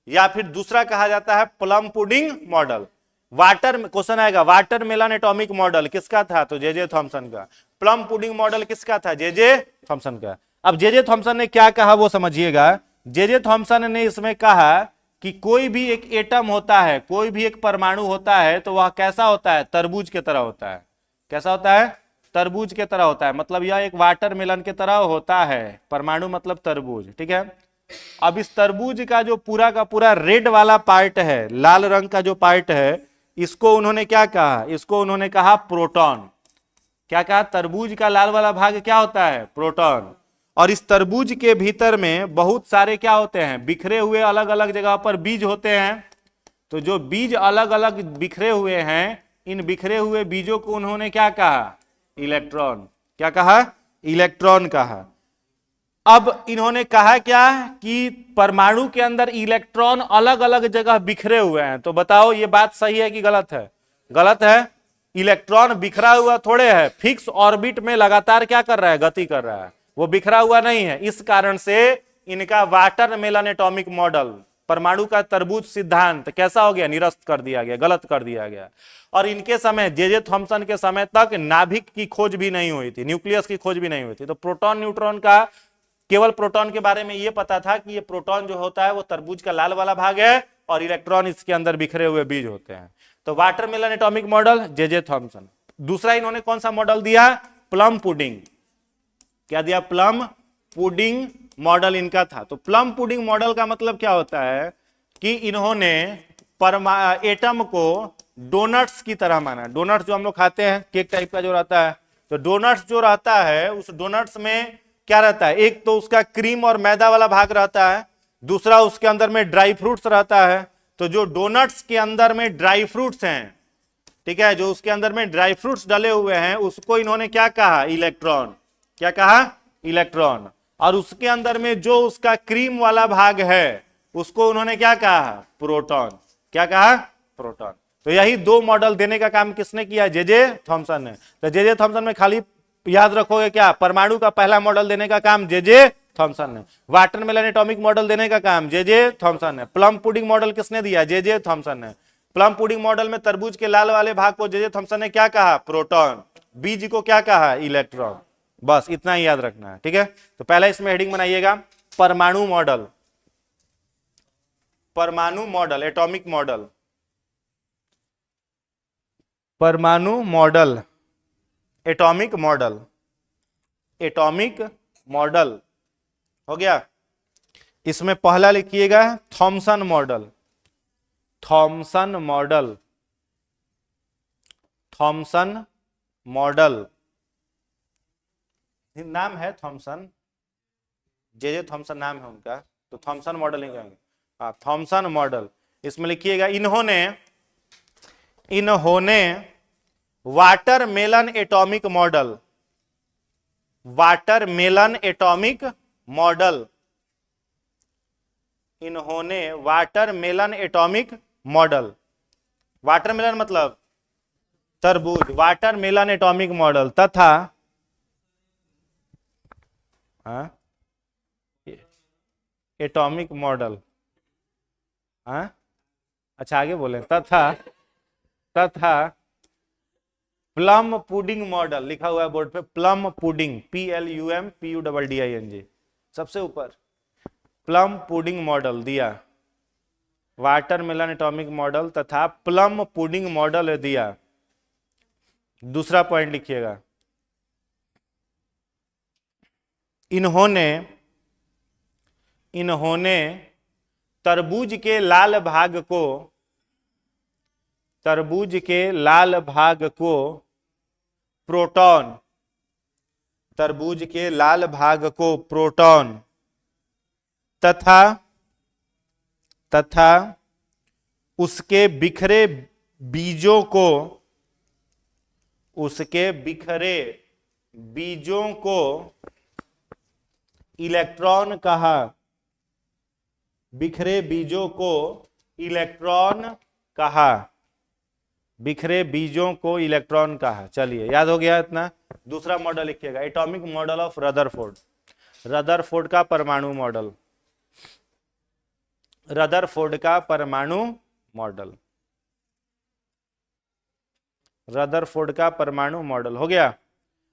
या फिर दूसरा कहा जाता है plum pudding model. Water question आएगा, वाटरमेलन एटॉमिक मॉडल किसका था, तो जे थॉमसन का। प्लम पुडिंग मॉडल किसका था, जे थॉमसन का। अब जे थॉमसन ने क्या कहा वो समझिएगा। जे थॉमसन ने इसमें कहा कि कोई भी एक एटम होता है, कोई भी एक परमाणु होता है तो वह कैसा होता है, तरबूज के तरह होता है। कैसा होता है, तरबूज के तरह होता है। मतलब यह एक वाटरमेलन के तरह होता है। परमाणु मतलब तरबूज। ठीक है, अब इस तरबूज का जो पूरा का पूरा रेड वाला पार्ट है, लाल रंग का जो पार्ट है, इसको उन्होंने क्या कहा, इसको उन्होंने कहा प्रोटॉन। क्या कहा, तरबूज का लाल वाला भाग क्या होता है, प्रोटॉन। और इस तरबूज के भीतर में बहुत सारे क्या होते हैं, बिखरे हुए अलग अलग जगह पर बीज होते हैं। तो जो बीज अलग अलग बिखरे हुए हैं, इन बिखरे हुए बीजों को उन्होंने क्या कहा, इलेक्ट्रॉन। क्या कहा, इलेक्ट्रॉन कहा। अब इन्होंने कहा क्या कि परमाणु के अंदर इलेक्ट्रॉन अलग अलग जगह बिखरे हुए हैं। तो बताओ ये बात सही है कि गलत है, गलत है। इलेक्ट्रॉन बिखरा हुआ थोड़े है, फिक्स ऑर्बिट में लगातार क्या कर रहा है, गति कर रहा है, वो बिखरा हुआ नहीं है। इस कारण से इनका वाटरमेलन एटॉमिक मॉडल, परमाणु का तरबूज सिद्धांत कैसा हो गया, निरस्त कर दिया गया, गलत कर दिया गया। और इनके समय जे थॉमसन के समय तक नाभिक की खोज भी नहीं हुई थी, न्यूक्लियस की खोज भी नहीं हुई थी। तो प्रोटॉन न्यूट्रॉन का, केवल प्रोटॉन के बारे में यह पता था कि ये प्रोटॉन जो होता है वो तरबूज का लाल वाला भाग है और इलेक्ट्रॉन इसके अंदर बिखरे हुए बीज होते हैं। तो watermelon atomic model J Thomson. दूसरा इन्होंने कौन सा मॉडल दिया, प्लम पुडिंग। क्या दिया, प्लम पुडिंग मॉडल इनका था। तो प्लम पुडिंग मॉडल का मतलब क्या होता है कि इन्होंने एटम को डोनट्स की तरह माना। डोनट्स जो हम लोग खाते हैं, केक टाइप का जो रहता है, तो डोनट्स जो रहता है उस डोनट्स में क्या रहता है, एक तो उसका क्रीम और मैदा वाला भाग रहता है, दूसरा उसके अंदर में ड्राई फ्रूट्स रहता है। तो जो डोनट्स के अंदर में ड्राई फ्रूट्स हैं, ठीक है, जो उसके अंदर में ड्राई फ्रूट्स डले हुए हैं, उसको इन्होंने क्या कहा, इलेक्ट्रॉन। क्या कहा, इलेक्ट्रॉन। और उसके अंदर में जो उसका क्रीम वाला भाग है उसको उन्होंने क्या कहा, प्रोटॉन। क्या कहा, प्रोटॉन। तो यही दो मॉडल देने का काम किसने किया, जे थॉमसन ने। तो जे थॉमसन में खाली याद रखोगे क्या, परमाणु का पहला मॉडल देने का काम जे थॉमसन ने, वाटरमेलन एटॉमिक मॉडल देने का काम जे थॉमसन ने, प्लम पुडिंग मॉडल किसने दिया, जे थॉमसन ने। प्लम पुडिंग मॉडल में तरबूज के लाल वाले भाग को जे थॉमसन ने क्या कहा, प्रोटॉन। बीज को क्या कहा, इलेक्ट्रॉन। बस इतना ही याद रखना है। ठीक है, तो पहला इसमें हेडिंग बनाइएगा, परमाणु मॉडल। परमाणु मॉडल, एटॉमिक मॉडल, परमाणु model, atomic model, atomic model हो गया। इसमें पहला लिखिएगा Thompson model. Thompson model, Thompson model नाम है थॉमसन, जे थॉमसन नाम है उनका, तो थॉमसन मॉडल नहीं कहेंगे। हाँ, थॉमसन मॉडल। इसमें लिखिएगा इन्होंने watermelon atomic model, watermelon atomic model इन्होंने वाटरमेलन एटॉमिक मॉडल, वाटरमेलन मतलब तरबूज, वाटरमेलन एटॉमिक मॉडल तथा एटॉमिक मॉडल, अच्छा आगे बोले, तथा प्लम पुडिंग मॉडल, लिखा हुआ है बोर्ड पे प्लम पुडिंग, PLUMPUDDING, सबसे ऊपर प्लम पुडिंग मॉडल दिया, वाटरमेलन एटॉमिक मॉडल तथा प्लम पुडिंग मॉडल दिया। दूसरा पॉइंट लिखिएगा, इन्होंने तरबूज के लाल भाग को प्रोटॉन, तरबूज के लाल भाग को प्रोटॉन तथा उसके बिखरे बीजों को इलेक्ट्रॉन कहा, बिखरे बीजों को इलेक्ट्रॉन कहा। चलिए याद हो गया इतना। दूसरा मॉडल लिखिएगा, atomic model of Rutherford, Rutherford का परमाणु मॉडल, रदरफोर्ड का परमाणु मॉडल हो गया।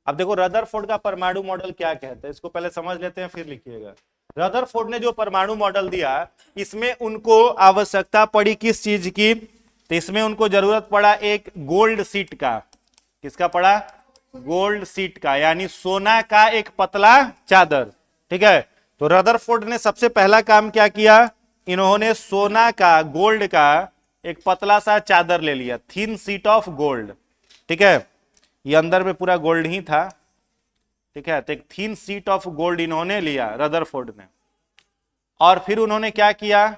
अब देखो रदरफोर्ड का परमाणु मॉडल क्या कहते हैं, इसको पहले समझ लेते हैं फिर लिखिएगा। रदरफोर्ड ने जो परमाणु मॉडल दिया, इसमें उनको आवश्यकता पड़ी किस चीज की, तो इसमें उनको जरूरत पड़ा एक गोल्ड सीट का। किसका पड़ा? गोल्ड सीट का, यानी सोना का एक पतला चादर। ठीक है, तो रदरफोर्ड ने सबसे पहला काम क्या किया, इन्होंने सोना का, गोल्ड का एक पतला सा चादर ले लिया, थिन सीट ऑफ गोल्ड। ठीक है, ये अंदर में पूरा गोल्ड ही था। ठीक है, तो एक थिन सीट ऑफ गोल्ड इन्होंने लिया रदरफोर्ड ने, और फिर उन्होंने क्या किया,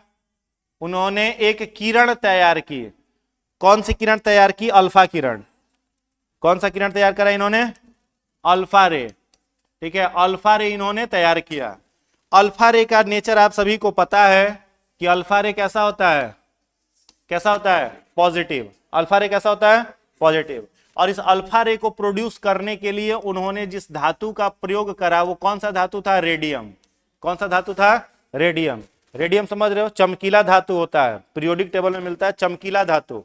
उन्होंने एक किरण तैयार की। कौन सी किरण तैयार की? अल्फा किरण। कौन सा किरण तैयार करा इन्होंने? अल्फा रे। ठीक है, अल्फा रे इन्होंने तैयार किया। अल्फा रे का नेचर आप सभी को पता है कि अल्फा रे कैसा होता है, कैसा होता है? पॉजिटिव। अल्फा रे कैसा होता है? पॉजिटिव। और इस अल्फा रे को प्रोड्यूस करने के लिए उन्होंने जिस धातु का प्रयोग करा वो कौन सा धातु था? रेडियम। कौन सा धातु था? रेडियम। रेडियम समझ रहे हो, चमकीला धातु होता है, पीरियोडिक टेबल में मिलता है चमकीला धातु।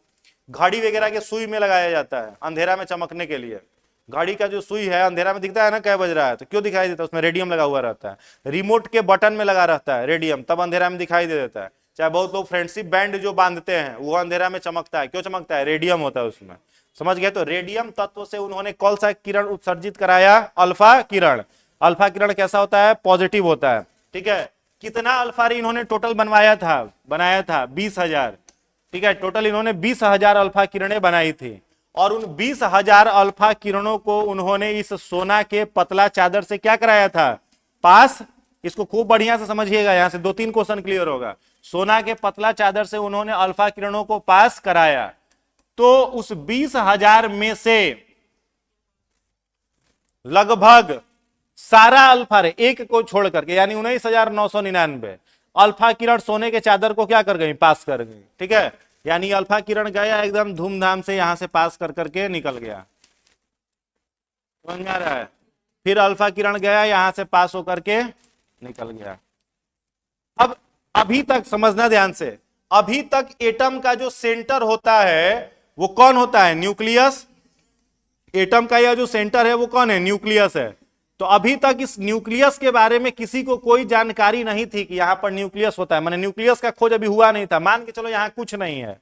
घड़ी वगैरह के सुई में लगाया जाता है अंधेरा में चमकने के लिए। घड़ी का जो सुई है अंधेरा में दिखता है ना, क्या बज रहा है, तो क्यों दिखाई देता है? उसमें रेडियम लगा हुआ रहता है। रिमोट के बटन में लगा रहता है रेडियम, तब अंधेरा में दिखाई दे देता है। चाहे बहुत लोग फ्रेंडशिप बैंड जो बांधते हैं वो अंधेरा में चमकता है, क्यों चमकता है? रेडियम होता है उसमें। समझ गए? तो रेडियम तत्व से उन्होंने कौन सा किरण उत्सर्जित कराया? अल्फा किरण। अल्फा किरण कैसा होता है? पॉजिटिव होता है। ठीक है, कितना अल्फा रे इन्होंने टोटल बनाया था? 20,000। ठीक है, टोटल इन्होंने 20,000 अल्फा किरणें बनाई थी, और उन 20,000 अल्फा किरणों को उन्होंने इस सोना के पतला चादर से क्या कराया था? पास। इसको खूब बढ़िया से समझिएगा, यहां से 2-3 क्वेश्चन क्लियर होगा। सोना के पतला चादर से उन्होंने अल्फा किरणों को पास कराया, तो उस 20,000 में से लगभग सारा अल्फा रे, एक को छोड़ करके, यानी 19,999 अल्फा किरण सोने के चादर को क्या कर गई? पास कर गई। ठीक है, यानी अल्फा किरण गया एकदम धूमधाम से यहां से पास कर करके निकल गया। समझ में आ रहा है? फिर अल्फा किरण गया यहां से पास होकर के निकल गया। अब अभी तक समझना ध्यान से, अभी तक एटम का जो सेंटर होता है वो कौन होता है? न्यूक्लियस। एटम का यह जो सेंटर है वो कौन है? न्यूक्लियस है। तो अभी तक इस न्यूक्लियस के बारे में किसी को कोई जानकारी नहीं थी कि यहां पर न्यूक्लियस होता है, माने न्यूक्लियस का खोज अभी हुआ नहीं था। मान के चलो यहां कुछ नहीं है,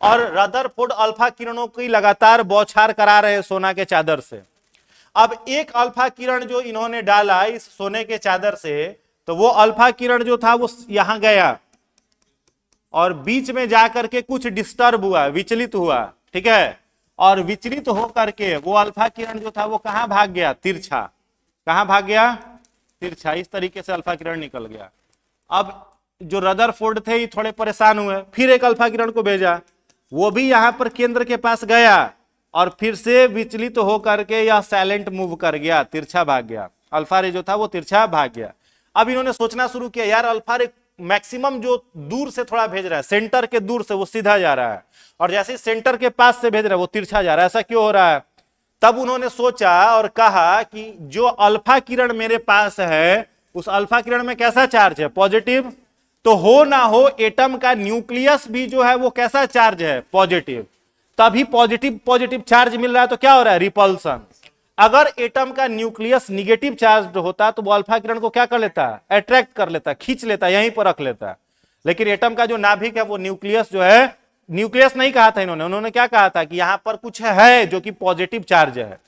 और रदरफोर्ड अल्फा किरणों की लगातार बौछार करा रहे सोना के चादर से। अब एक अल्फा किरण जो इन्होंने डाला इस सोने के चादर से, तो वो अल्फा किरण जो था वो यहां गया और बीच में जाकर के कुछ डिस्टर्ब हुआ, विचलित हुआ। ठीक है, और विचलित होकर के वो अल्फा किरण जो था वो कहां भाग गया? तिरछा। कहां भाग गया? तिरछा। इस तरीके से अल्फा किरण निकल गया। अब जो रदरफोर्ड थे ये थोड़े परेशान हुए, फिर एक अल्फा किरण को भेजा, वो भी यहां पर केंद्र के पास गया और फिर से विचलित होकर के यह साइलेंट मूव कर गया, तिरछा भाग गया। अल्फा रे जो था वो तिरछा भाग गया। अब इन्होंने सोचना शुरू किया, यार अल्फा रे मैक्सिमम जो दूर से थोड़ा भेज रहा है, सेंटर के दूर से वो सीधा जा रहा है, और जैसे ही सेंटर के पास से भेज रहा है वो तिरछा जा रहा है। ऐसा क्यों हो रहा है? तब उन्होंने सोचा और कहा कि जो अल्फा किरण मेरे पास है उस अल्फा किरण में कैसा चार्ज है? पॉजिटिव। तो हो ना हो एटम का न्यूक्लियस भी जो है वो कैसा चार्ज है? पॉजिटिव। तभी पॉजिटिव पॉजिटिव चार्ज मिल रहा है, तो क्या हो रहा है? रिपल्सन। अगर एटम का न्यूक्लियस निगेटिव चार्ज होता तो वो अल्फा किरण को क्या कर लेता? अट्रैक्ट कर लेता, खींच लेता, यहीं पर रख लेता। लेकिन एटम का जो नाभिक है वो न्यूक्लियस जो है, न्यूक्लियस नहीं कहा था उन्होंने क्या कहा था कि यहां पर कुछ है जो कि पॉजिटिव चार्ज है।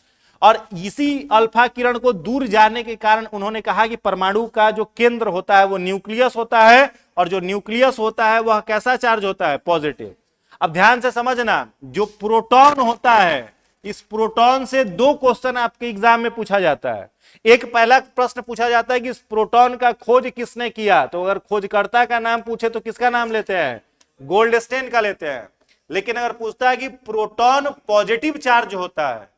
और इसी अल्फा किरण को दूर जाने के कारण उन्होंने कहा कि परमाणु का जो केंद्र होता है वो न्यूक्लियस होता है, और जो न्यूक्लियस होता है वह कैसा चार्ज होता है? पॉजिटिव। अब ध्यान से समझना, जो प्रोटॉन होता है, इस प्रोटॉन से दो क्वेश्चन आपके एग्जाम में पूछा जाता है। एक पहला प्रश्न पूछा जाता है कि इस प्रोटॉन का खोज किसने किया, तो अगर खोजकर्ता का नाम पूछे तो किसका नाम लेते हैं? गोल्डस्टेन का लेते हैं। लेकिन अगर पूछता है कि प्रोटॉन पॉजिटिव चार्ज होता है,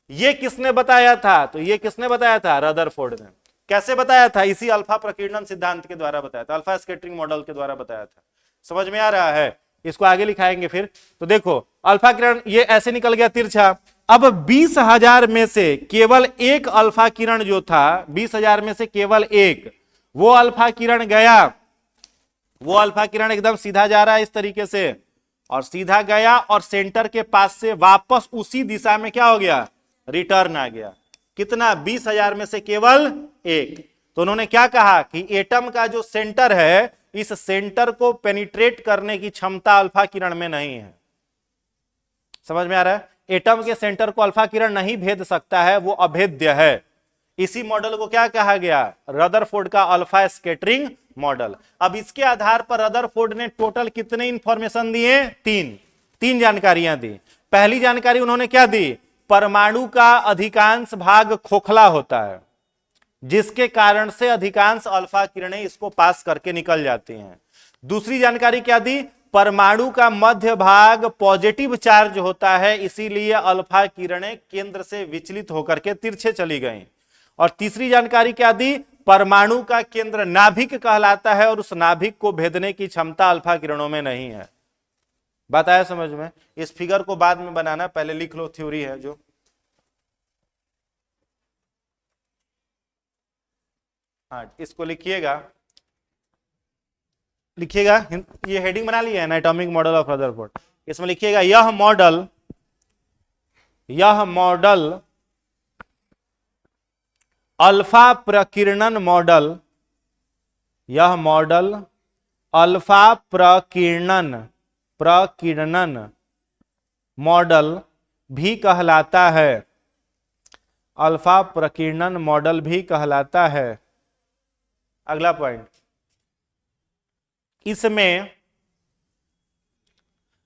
ये किसने बताया था, तो ये किसने बताया था? रदरफोर्ड ने। कैसे बताया था? इसी अल्फा प्रकीर्णन सिद्धांत के द्वारा बताया था, अल्फा स्कैटरिंग मॉडल के द्वारा बताया था। समझ में आ रहा है? इसको आगे लिखाएंगे फिर। तो देखो अल्फा किरण ये ऐसे निकल गया तिरछा। अब 20,000 में से केवल एक अल्फा किरण जो था, 20,000 में से केवल एक, वो अल्फा किरण गया, वो अल्फा किरण एकदम सीधा जा रहा है इस तरीके से, और सीधा गया और सेंटर के पास से वापस उसी दिशा में क्या हो गया? रिटर्न आ गया। कितना? 20,000 में से केवल एक। तो उन्होंने क्या कहा कि एटम का जो सेंटर है, इस सेंटर को पेनिट्रेट करने की क्षमता अल्फा किरण में नहीं है। समझ में आ रहा है? एटम के सेंटर को अल्फा किरण नहीं भेद सकता है, वो अभेद्य है। इसी मॉडल को क्या कहा गया? रदरफोर्ड का अल्फा स्कैटरिंग मॉडल। अब इसके आधार पर रदरफोर्ड ने टोटल कितने इंफॉर्मेशन दिए? तीन जानकारियां दी। पहली जानकारी उन्होंने क्या दी? परमाणु का अधिकांश भाग खोखला होता है, जिसके कारण से अधिकांश अल्फा किरणें इसको पास करके निकल जाती हैं। दूसरी जानकारी क्या दी? परमाणु का मध्य भाग पॉजिटिव चार्ज होता है, इसीलिए अल्फा किरणें केंद्र से विचलित होकर के तिरछे चली गईं। और तीसरी जानकारी क्या दी? परमाणु का केंद्र नाभिक कहलाता है, और उस नाभिक को भेदने की क्षमता अल्फा किरणों में नहीं है। बात आया समझ में? इस फिगर को बाद में बनाना, पहले लिख लो, थ्योरी है जो। हाँ, इसको लिखिएगा, लिखिएगा, ये हेडिंग बना लिया है ना, एटॉमिक मॉडल ऑफ रदरफोर्ड। इसमें लिखिएगा यह मॉडल अल्फा प्रकीर्णन मॉडल, यह मॉडल अल्फा प्रकीर्णन मॉडल भी कहलाता है, अल्फा प्रकीर्णन मॉडल भी कहलाता है। अगला पॉइंट, इसमें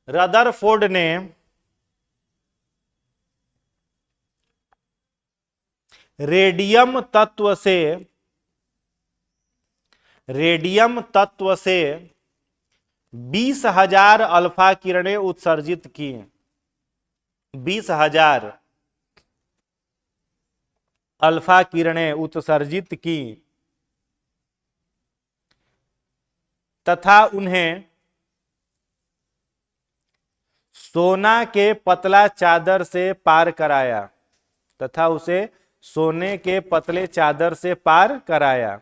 रदरफोर्ड ने रेडियम तत्व से 20,000 अल्फा किरणें उत्सर्जित की। 20,000 अल्फा किरणें उत्सर्जित की तथा उन्हें सोना के पतला चादर से पार कराया, तथा उसे सोने के पतले चादर से पार कराया।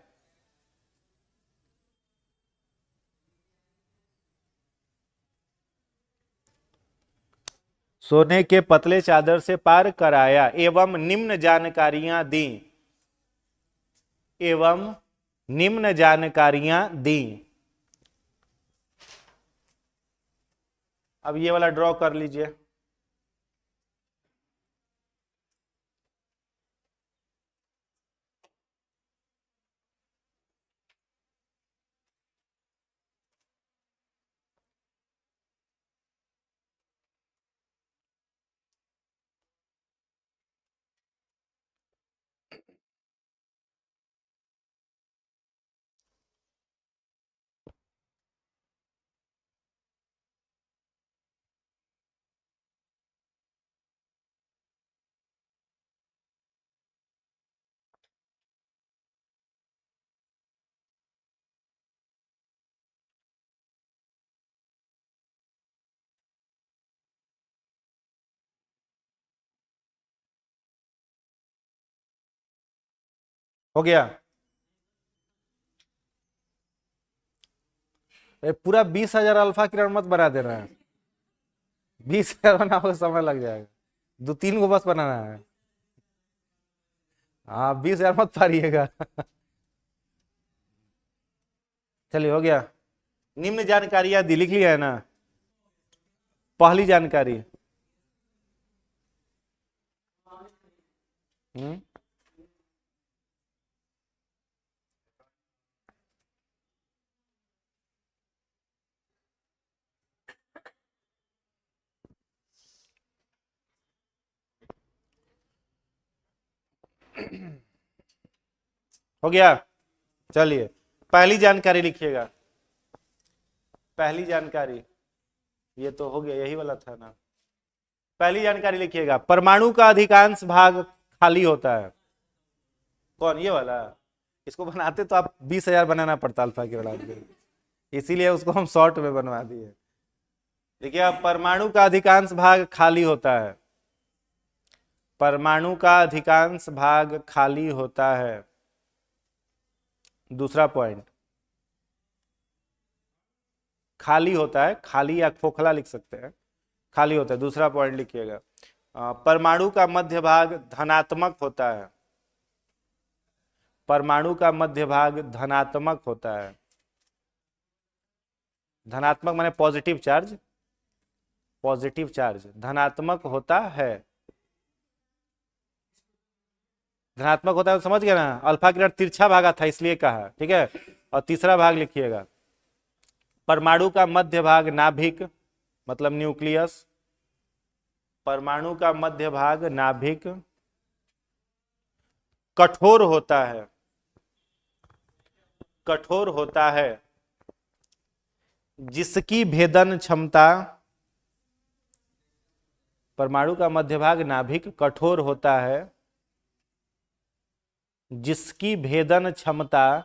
सोने के पतले चादर से पार कराया एवं निम्न जानकारियां दी, एवं निम्न जानकारियां दी। अब ये वाला ड्रॉ कर लीजिए। हो गया। पूरा 20,000 अल्फा किरण मत बना देना है, 20,000 बनाओगे समय लग जाएगा, 2-3 को बस बनाना है। हाँ 20,000 मत पारिएगा। चलिए हो गया। निम्न जानकारी यदि लिख लिया है ना। पहली जानकारी, हो गया। चलिए पहली जानकारी लिखिएगा। पहली जानकारी, ये तो हो गया, यही वाला था ना। पहली जानकारी लिखिएगा, परमाणु का अधिकांश भाग खाली होता है। कौन, ये वाला? इसको बनाते तो आप 20,000 बनाना पड़ता अल्फा के बराबर, इसीलिए उसको हम शॉर्ट में बनवा दिए। देखिए अब परमाणु का अधिकांश भाग खाली होता है, परमाणु का अधिकांश भाग खाली होता है। दूसरा पॉइंट, खाली होता है, खाली या खोखला लिख सकते हैं, खाली होता है। दूसरा पॉइंट लिखिएगा, परमाणु का मध्य भाग धनात्मक होता है, परमाणु का मध्य भाग धनात्मक होता है। धनात्मक माने पॉजिटिव चार्ज, पॉजिटिव चार्ज धनात्मक होता है। धनात्मक होता है तो समझ गया ना, अल्फा किरण तिरछा भागा था इसलिए कहा, ठीक है। और तीसरा भाग लिखिएगा, परमाणु का मध्य भाग नाभिक मतलब न्यूक्लियस, परमाणु का मध्य भाग नाभिक कठोर होता है, कठोर होता है, जिसकी भेदन क्षमता, परमाणु का मध्य भाग नाभिक कठोर होता है, जिसकी भेदन क्षमता,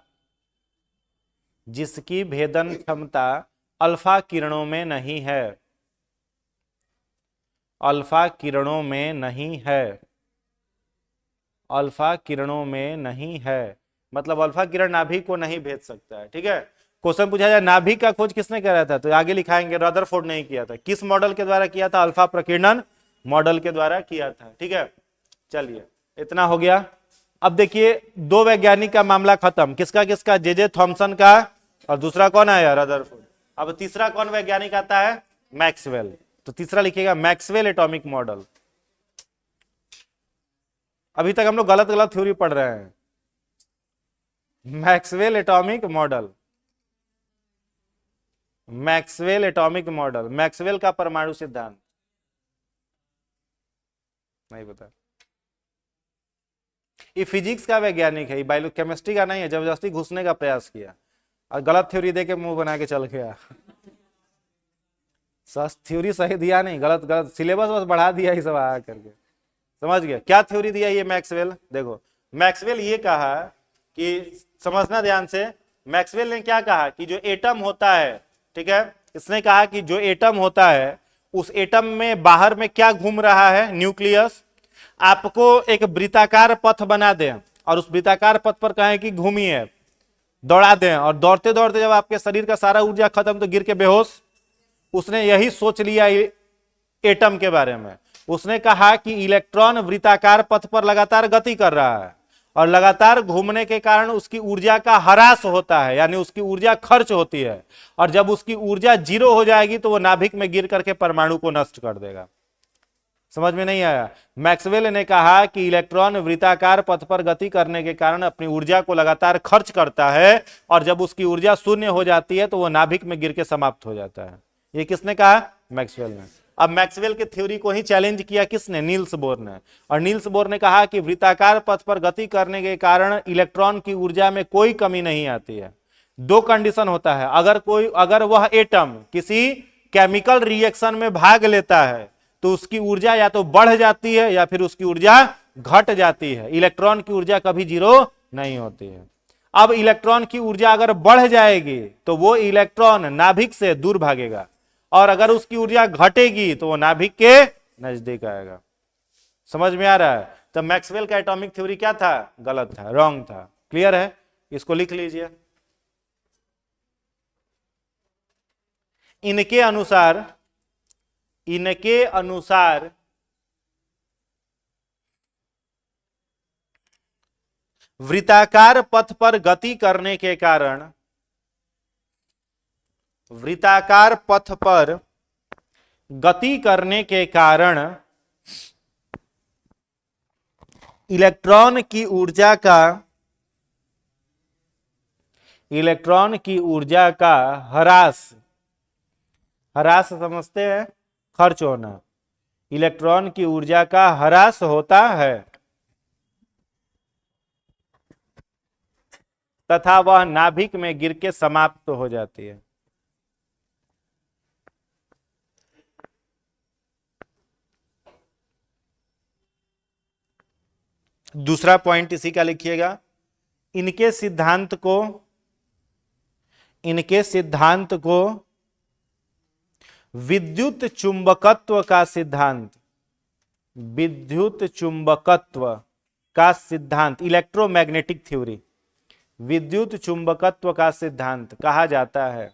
जिसकी भेदन क्षमता अल्फा किरणों में नहीं है, अल्फा किरणों में नहीं है, अल्फा किरणों में नहीं है, मतलब अल्फा किरण नाभिक को नहीं भेद सकता है, ठीक है। क्वेश्चन पूछा जाए नाभिक का खोज किसने करा था, तो आगे लिखाएंगे रदरफोर्ड ने किया था। किस मॉडल के द्वारा किया था, अल्फा प्रकीर्णन मॉडल के द्वारा किया था, ठीक है। चलिए इतना हो गया। अब देखिए दो वैज्ञानिक का मामला खत्म, किसका किसका, जे थॉमसन का और दूसरा कौन आया, रदरफोर्ड। अब तीसरा कौन वैज्ञानिक आता है, मैक्सवेल। तो तीसरा लिखिएगा मैक्सवेल एटॉमिक मॉडल। अभी तक हम लोग गलत गलत थ्योरी पढ़ रहे हैं। Maxwell atomic model, Maxwell atomic model, Maxwell का परमाणु सिद्धांत नहीं पता। ये फिजिक्स का वैज्ञानिक है, बायो केमिस्ट्री का नहीं है, जबरदस्ती घुसने का प्रयास किया और गलत थ्योरी दे के मुंह बना के चल गया। थ्योरी सही दिया नहीं, गलत गलत सिलेबस बस बढ़ा दिया ही सब आ करके, समझ गया क्या थ्योरी दिया ये मैक्सवेल। देखो मैक्सवेल ये कहा कि, समझना ध्यान से, मैक्सवेल ने क्या कहा कि जो एटम होता है, ठीक है, इसने कहा कि जो एटम होता है उस एटम में बाहर में क्या घूम रहा है, न्यूक्लियस। आपको एक वृत्ताकार पथ बना दें और उस वृत्ताकार पथ पर कहें कि घूमिए, दौड़ा दें, और दौड़ते दौड़ते जब आपके शरीर का सारा ऊर्जा खत्म तो गिर के बेहोश। उसने यही सोच लिया एटम के बारे में। उसने कहा कि इलेक्ट्रॉन वृत्ताकार पथ पर लगातार गति कर रहा है और लगातार घूमने के कारण उसकी ऊर्जा का ह्रास होता है, यानी उसकी ऊर्जा खर्च होती है, और जब उसकी ऊर्जा 0 हो जाएगी तो वो नाभिक में गिर करके परमाणु को नष्ट कर देगा। समझ में नहीं आया। मैक्सवेल ने कहा कि इलेक्ट्रॉन वृत्ताकार पथ पर गति करने के कारण अपनी ऊर्जा को लगातार खर्च करता है, और जब उसकी ऊर्जा शून्य हो जाती है तो वो नाभिक में गिर के समाप्त हो जाता है। ये किसने कहा, मैक्सवेल ने। अब मैक्सवेल के थ्योरी को ही चैलेंज किया किसने, नील्स बोर ने। और नील्स बोर ने कहा कि वृत्ताकार पथ पर गति करने के कारण इलेक्ट्रॉन की ऊर्जा में कोई कमी नहीं आती है। दो कंडीशन होता है, अगर वह एटम किसी केमिकल रिएक्शन में भाग लेता है तो उसकी ऊर्जा या तो बढ़ जाती है या फिर उसकी ऊर्जा घट जाती है। इलेक्ट्रॉन की ऊर्जा कभी 0 नहीं होती है। अब इलेक्ट्रॉन की ऊर्जा अगर बढ़ जाएगी तो वो इलेक्ट्रॉन नाभिक से दूर भागेगा, और अगर उसकी ऊर्जा घटेगी तो वो नाभिक के नजदीक आएगा। समझ में आ रहा है। तो मैक्सवेल का एटॉमिक थ्योरी क्या था, गलत था, रॉन्ग था। क्लियर है? इसको लिख लीजिए। इनके अनुसार वृत्ताकार पथ पर गति करने के कारण, वृत्ताकार पथ पर गति करने के कारण इलेक्ट्रॉन की ऊर्जा का ह्रास समझते हैं, खर्च होना। इलेक्ट्रॉन की ऊर्जा का ह्रास होता है तथा वह नाभिक में गिर के समाप्त हो जाती है। दूसरा पॉइंट इसी का लिखिएगा। इनके सिद्धांत को विद्युत चुंबकत्व का सिद्धांत, इलेक्ट्रोमैग्नेटिक थ्योरी, विद्युत चुंबकत्व का सिद्धांत कहा जाता है।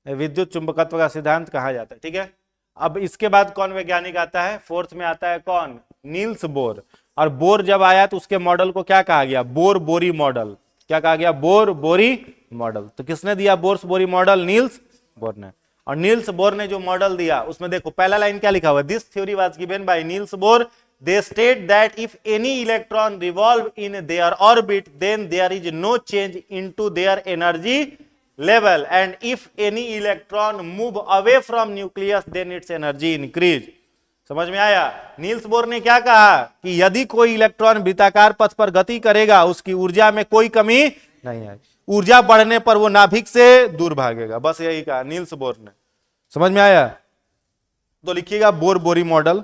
विद्युत चुंबकत्व का सिद्धांत कहा जाता है। ठीक है, अब इसके बाद कौन वैज्ञानिक आता है? फोर्थ में आता है कौन? Niels Bohr. और बोर जब आया तो उसके मॉडल को क्या कहा गया? बोर बोरी मॉडल। क्या कहा गया? बोर बोरी मॉडल। तो किसने दिया बोर्स बोरी मॉडल? नील्स बोर ने। और नील्स बोर ने जो मॉडल दिया उसमें देखो पहला लाइन क्या लिखा हुआ है? This theory was given bye Niels Bohr. They state that if any electron revolve in their orbit, then there is no change into their energy level, and if any electron move away from nucleus, then its energy increase. समझ में आया? Niels Bohr ने क्या कहा कि यदि कोई electron वृत्ताकार पथ पर गति करेगा उसकी ऊर्जा में कोई कमी नहीं है, ऊर्जा बढ़ने पर वो नाभिक से दूर भागेगा। बस यही कहा नील्स बोर ने। समझ में आया? तो लिखिएगा बोर बोरी मॉडल।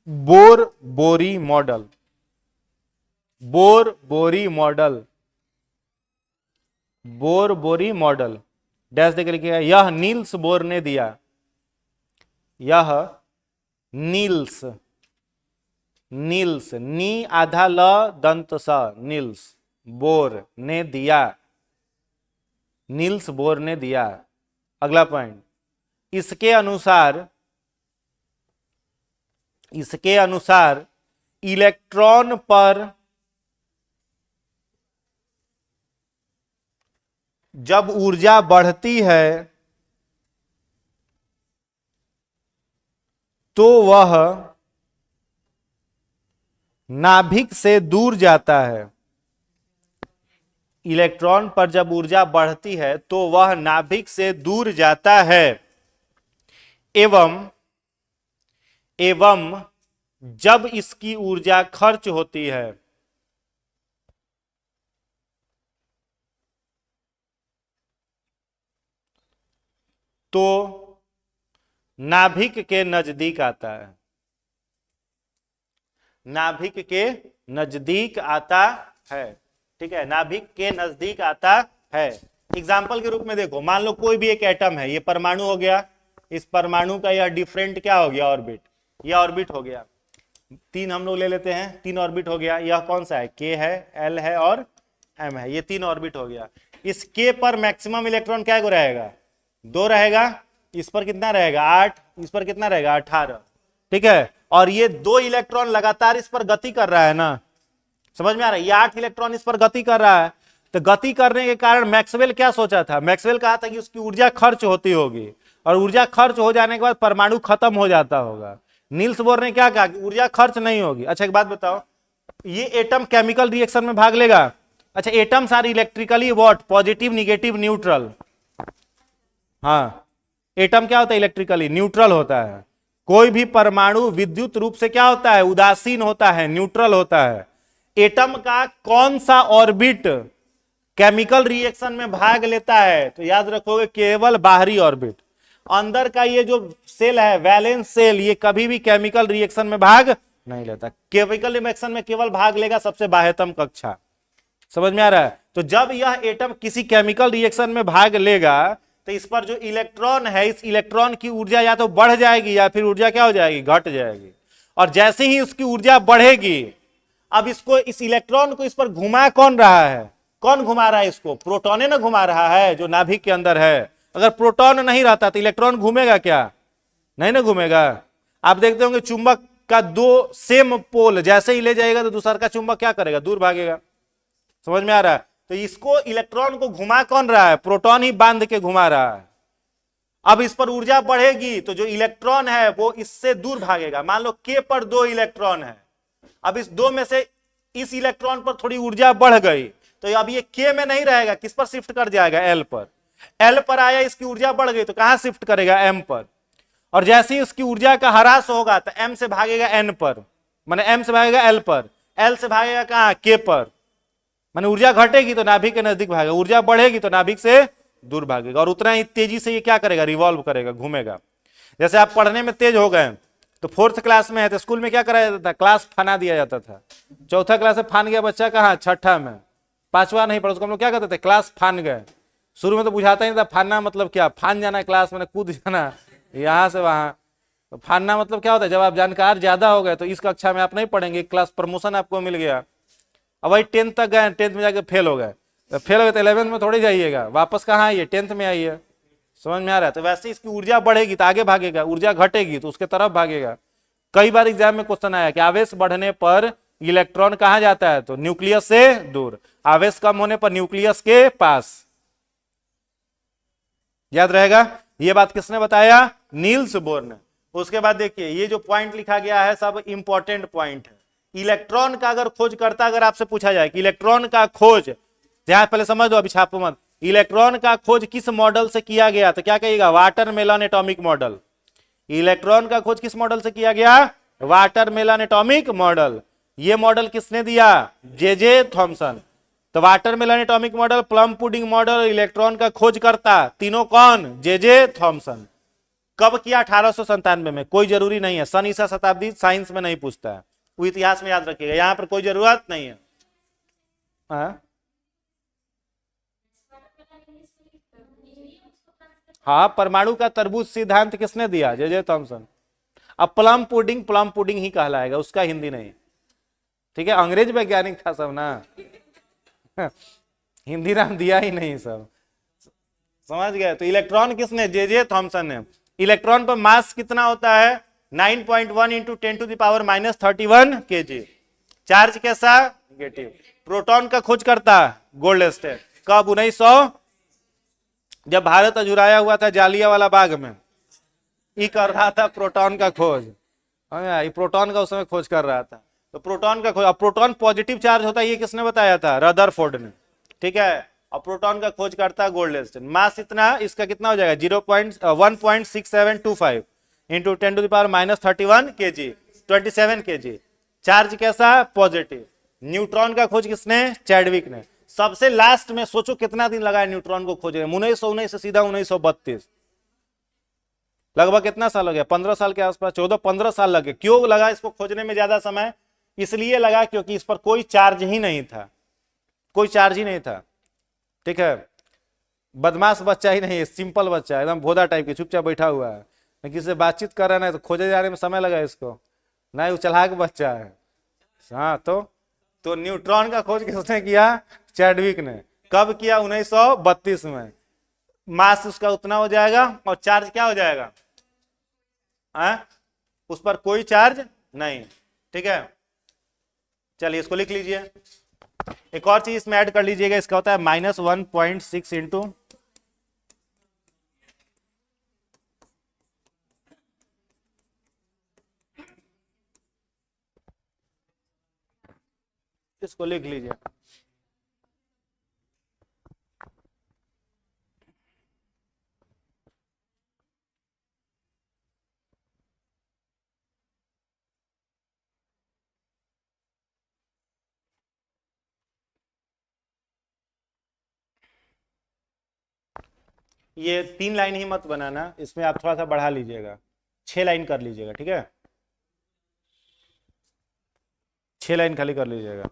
बोर बोरी मॉडल, बोर बोरी मॉडल, बोर बोरी मॉडल डैश देकर लिखिएगा। यह नील्स बोर ने दिया, यह नील्स, नील्स नी आधा ल दंत स, नील्स बोर ने दिया, नील्स बोर ने दिया। अगला पॉइंट, इसके अनुसार इलेक्ट्रॉन पर जब ऊर्जा बढ़ती है तो वह नाभिक से दूर जाता है। इलेक्ट्रॉन पर जब ऊर्जा बढ़ती है तो वह नाभिक से दूर जाता है एवं जब इसकी ऊर्जा खर्च होती है तो नाभिक के नजदीक आता है, नाभिक के नजदीक आता है। ठीक है, नाभिक के नजदीक आता है। एग्जाम्पल के रूप में देखो, मान लो कोई भी एक एटम है, ये परमाणु हो गया, इस परमाणु का यह डिफरेंट क्या हो गया? ऑर्बिट। यह ऑर्बिट हो गया, तीन हम लोग ले लेते हैं, तीन ऑर्बिट हो गया। यह कौन सा है? के है, एल है और एम है। ये तीन ऑर्बिट हो गया। इस के पर मैक्सिमम इलेक्ट्रॉन क्या को रहेगा? 2 रहेगा। इस पर कितना रहेगा? 8। इस पर कितना रहेगा? 18। ठीक है, और ये 2 इलेक्ट्रॉन लगातार इस पर गति कर रहा है ना। समझ में आ रहा है? ये 8 इलेक्ट्रॉन इस पर गति कर रहा है। तो गति करने के कारण मैक्सवेल क्या सोचा था? मैक्सवेल कहा था कि उसकी ऊर्जा खर्च होती होगी, और ऊर्जा खर्च हो जाने के बाद परमाणु खत्म हो जाता होगा। नील्स बोर ने क्या कहा कि ऊर्जा खर्च नहीं होगी। अच्छा एक बात बताओ, ये एटम केमिकल रिएक्शन में भाग लेगा? अच्छा, atoms are electrically what? Positive, negative, neutral. हाँ, एटम क्या होता है? इलेक्ट्रिकली न्यूट्रल होता है। कोई भी परमाणु विद्युत रूप से क्या होता है? उदासीन होता है, न्यूट्रल होता है। एटम का कौन सा ऑर्बिट केमिकल रिएक्शन में भाग लेता है? तो याद रखोगे केवल बाहरी ऑर्बिट। अंदर का ये जो सेल है, वैलेंस सेल, ये कभी भी केमिकल रिएक्शन में भाग नहीं लेता। केमिकल रिएक्शन में केवल भाग लेगा सबसे बाह्यतम कक्षा। समझ में आ रहा है? तो जब यह एटम किसी केमिकल रिएक्शन में भाग लेगा तो इस पर जो इलेक्ट्रॉन है, इस इलेक्ट्रॉन की ऊर्जा या तो बढ़ जाएगी या फिर ऊर्जा क्या हो जाएगी? घट जाएगी। और जैसे ही उसकी ऊर्जा बढ़ेगी, अब इसको, इस इलेक्ट्रॉन को इस पर घुमा कौन रहा है? कौन घुमा रहा है इसको? प्रोटॉन ना घुमा रहा है जो नाभिक के अंदर है। अगर प्रोटॉन नहीं रहता तो इलेक्ट्रॉन घूमेगा क्या? नहीं ना घूमेगा। आप देखते होंगे चुंबक का दो सेम पोल जैसे ही ले जाएगा तो दूसरा का चुंबक क्या करेगा? दूर भागेगा। समझ में आ रहा है? तो इसको, इलेक्ट्रॉन को घुमा कौन रहा है? प्रोटॉन ही बांध के घुमा रहा है। अब इस पर ऊर्जा बढ़ेगी तो जो इलेक्ट्रॉन है वो इससे दूर भागेगा। मान लो के पर 2 इलेक्ट्रॉन है, अब इस 2 में से इस इलेक्ट्रॉन पर थोड़ी ऊर्जा बढ़ गई तो अब ये के में नहीं रहेगा, किस पर शिफ्ट कर जाएगा? एल पर। एल पर आया, इसकी ऊर्जा बढ़ गई तो कहां शिफ्ट करेगा? एम पर। और जैसे ही उसकी ऊर्जा का ह्रास होगा तो एम से भागेगा एन पर, माने एम से भागेगा एल पर, एल से भागेगा कहां? के पर। माने ऊर्जा घटेगी तो नाभिक के नजदीक भागेगा, ऊर्जा बढ़ेगी तो नाभिक से दूर भागेगा। और उतना ही तेजी से ये क्या करेगा? रिवॉल्व करेगा, घूमेगा। जैसे आप पढ़ने में तेज हो गए तो 4th क्लास में है तो स्कूल में क्या कराया जाता था? क्लास फना दिया जाता था। 4था क्लास में फान गया बच्चा, कहाँ? 6ठा में। 5वां नहीं पढ़ा, उसको हम लोग क्या कहते थे? क्लास फान गए। शुरू में तो बुझाता ही नहीं था फानना मतलब क्या, फान जाना क्लास मैंने कूद जाना यहां से वहां। तो फानना मतलब क्या होता है? जब आप जानकार ज्यादा हो गए तो इस कक्षा में आप नहीं पढ़ेंगे, क्लास प्रमोशन आपको मिल गया। अब वही 10th तक गए, 10th में जाके फेल हो गए, तो फेल हो गए तो 11th में थोड़ी जाइएगा, वापस कहाँ आइए? 10th में आइए। समझ में आ रहा है? तो वैसे इसकी ऊर्जा बढ़ेगी तो आगे भागेगा, ऊर्जा घटेगी तो उसके तरफ भागेगा। कई बार एग्जाम में क्वेश्चन आया कि आवेश बढ़ने पर इलेक्ट्रॉन कहां जाता है? तो न्यूक्लियस से दूर। आवेश कम होने पर न्यूक्लियस के पास। याद रहेगा? ये बात किसने बताया? नील्स बोर ने। उसके बाद देखिए ये जो पॉइंट लिखा गया है सब इंपॉर्टेंट पॉइंट है। इलेक्ट्रॉन का अगर खोज करता, अगर आपसे पूछा जाए कि इलेक्ट्रॉन का खोज, ध्यान पहले समझ दो, अभी छापो मत। इलेक्ट्रॉन का खोज किस मॉडल से किया गया तो क्या कहिएगा? Watermelon atomic model. इलेक्ट्रॉन का खोज किस मॉडल से किया गया? Watermelon atomic model. ये मॉडल किसने दिया? J Thomson. तो watermelon atomic model, plum pudding model, electron का खोज करता, तीनों कौन? J Thomson. कब किया? 1897 में। कोई जरूरी नहीं है, सन ईसा शताब्दी साइंस में नहीं पूछता है, वो इतिहास में याद रखिएगा, यहां पर कोई जरूरत नहीं है। हाँ, परमाणु का तरबूज सिद्धांत किसने दिया? J Thompson. अब प्लम पुडिंग, प्लम पुडिंग ही कहलाएगा, उसका हिंदी नहीं। ठीक है, अंग्रेज वैज्ञानिक था सब ना हिंदी नाम दिया ही नहीं सब। समझ गए? तो इलेक्ट्रॉन किसने? जे थॉमसन ने। इलेक्ट्रॉन पर मास कितना होता है? 9.1 इंटू 10⁻31 kg। चार्ज कैसा? नेगेटिव। प्रोटॉन का खोज करता गोल्ड स्टेट। कब? 1900, जब भारत अजुराया हुआ था जालियांवाला बाग में, ये कर रहा था प्रोटॉन का खोज। ये प्रोटॉन का उस समय खोज कर रहा था। तो प्रोटॉन का खोज, अब प्रोटॉन पॉजिटिव चार्ज होता है, ये किसने बताया था? रदरफोर्ड ने। ठीक है, और प्रोटॉन का खोज करता है गोल्डस्टीन। मास इतना, इसका कितना हो जाएगा? 1.6725 इंटू 10⁻31 kg, 27 kg। चार्ज कैसा? पॉजिटिव। न्यूट्रॉन का खोज किसने? चैडविक ने। सबसे लास्ट में सोचो कितना दिन लगा न्यूट्रॉन को खोजने में? 1919 से सीधा 1932, लगभग कितना साल हो गया? 15 साल के आसपास, 14-15 साल लगे। क्यों लगा इसको खोजने में ज्यादा समय? इसलिए लगा क्योंकि इस पर कोई चार्ज ही नहीं था, कोई चार्ज ही नहीं था। ठीक है, बदमाश बच्चा ही नहीं है, सिंपल बच्चा है, एकदम भोदा टाइप के, चुपचाप बैठा हुआ है, किसी से बातचीत कर रहा है तो खोजे जाने में समय लगा इसको, नहीं वो चालाक बच्चा है। हाँ, तो न्यूट्रॉन का खोज किसने किया? चैडविक ने। कब किया? 1932 में। मास उसका उतना हो जाएगा और चार्ज क्या हो जाएगा? उस पर कोई चार्ज नहीं। ठीक है, चलिए इसको लिख लीजिए। एक और चीज इसमें ऐड कर लीजिएगा, इसका होता है -1.6 इंटू, इसको लिख लीजिए। ये 3 लाइन ही मत बनाना, इसमें आप थोड़ा सा बढ़ा लीजिएगा, 6 लाइन कर लीजिएगा। ठीक है, 6 लाइन खाली कर लीजिएगा।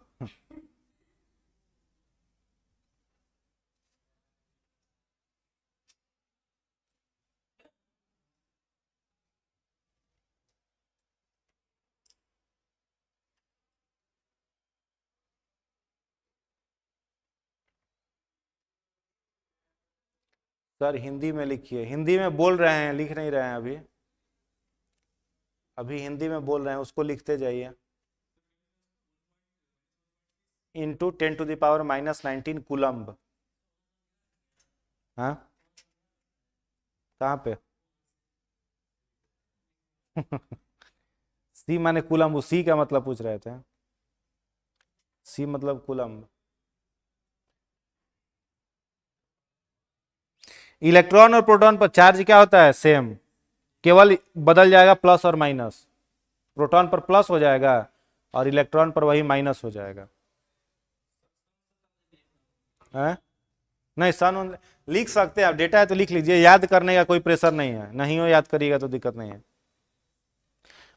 सर हिंदी में लिखिए, हिंदी में बोल रहे हैं, लिख नहीं रहे हैं अभी, अभी हिंदी में बोल रहे हैं, उसको लिखते जाइए। Into 10⁻⁻19 coulomb. हाँ कहाँ पे? सी माने कूलम्ब, सी का मतलब पूछ रहे थे, सी मतलब कूलम्ब। इलेक्ट्रॉन और प्रोटॉन पर चार्ज क्या होता है? सेम, केवल बदल जाएगा प्लस और माइनस। प्रोटॉन पर प्लस हो जाएगा और इलेक्ट्रॉन पर वही माइनस हो जाएगा। है? नहीं सन लिख सकते हैं आप, डेटा है तो लिख लीजिए, याद करने का कोई प्रेशर नहीं है, नहीं हो याद करिएगा तो दिक्कत नहीं है।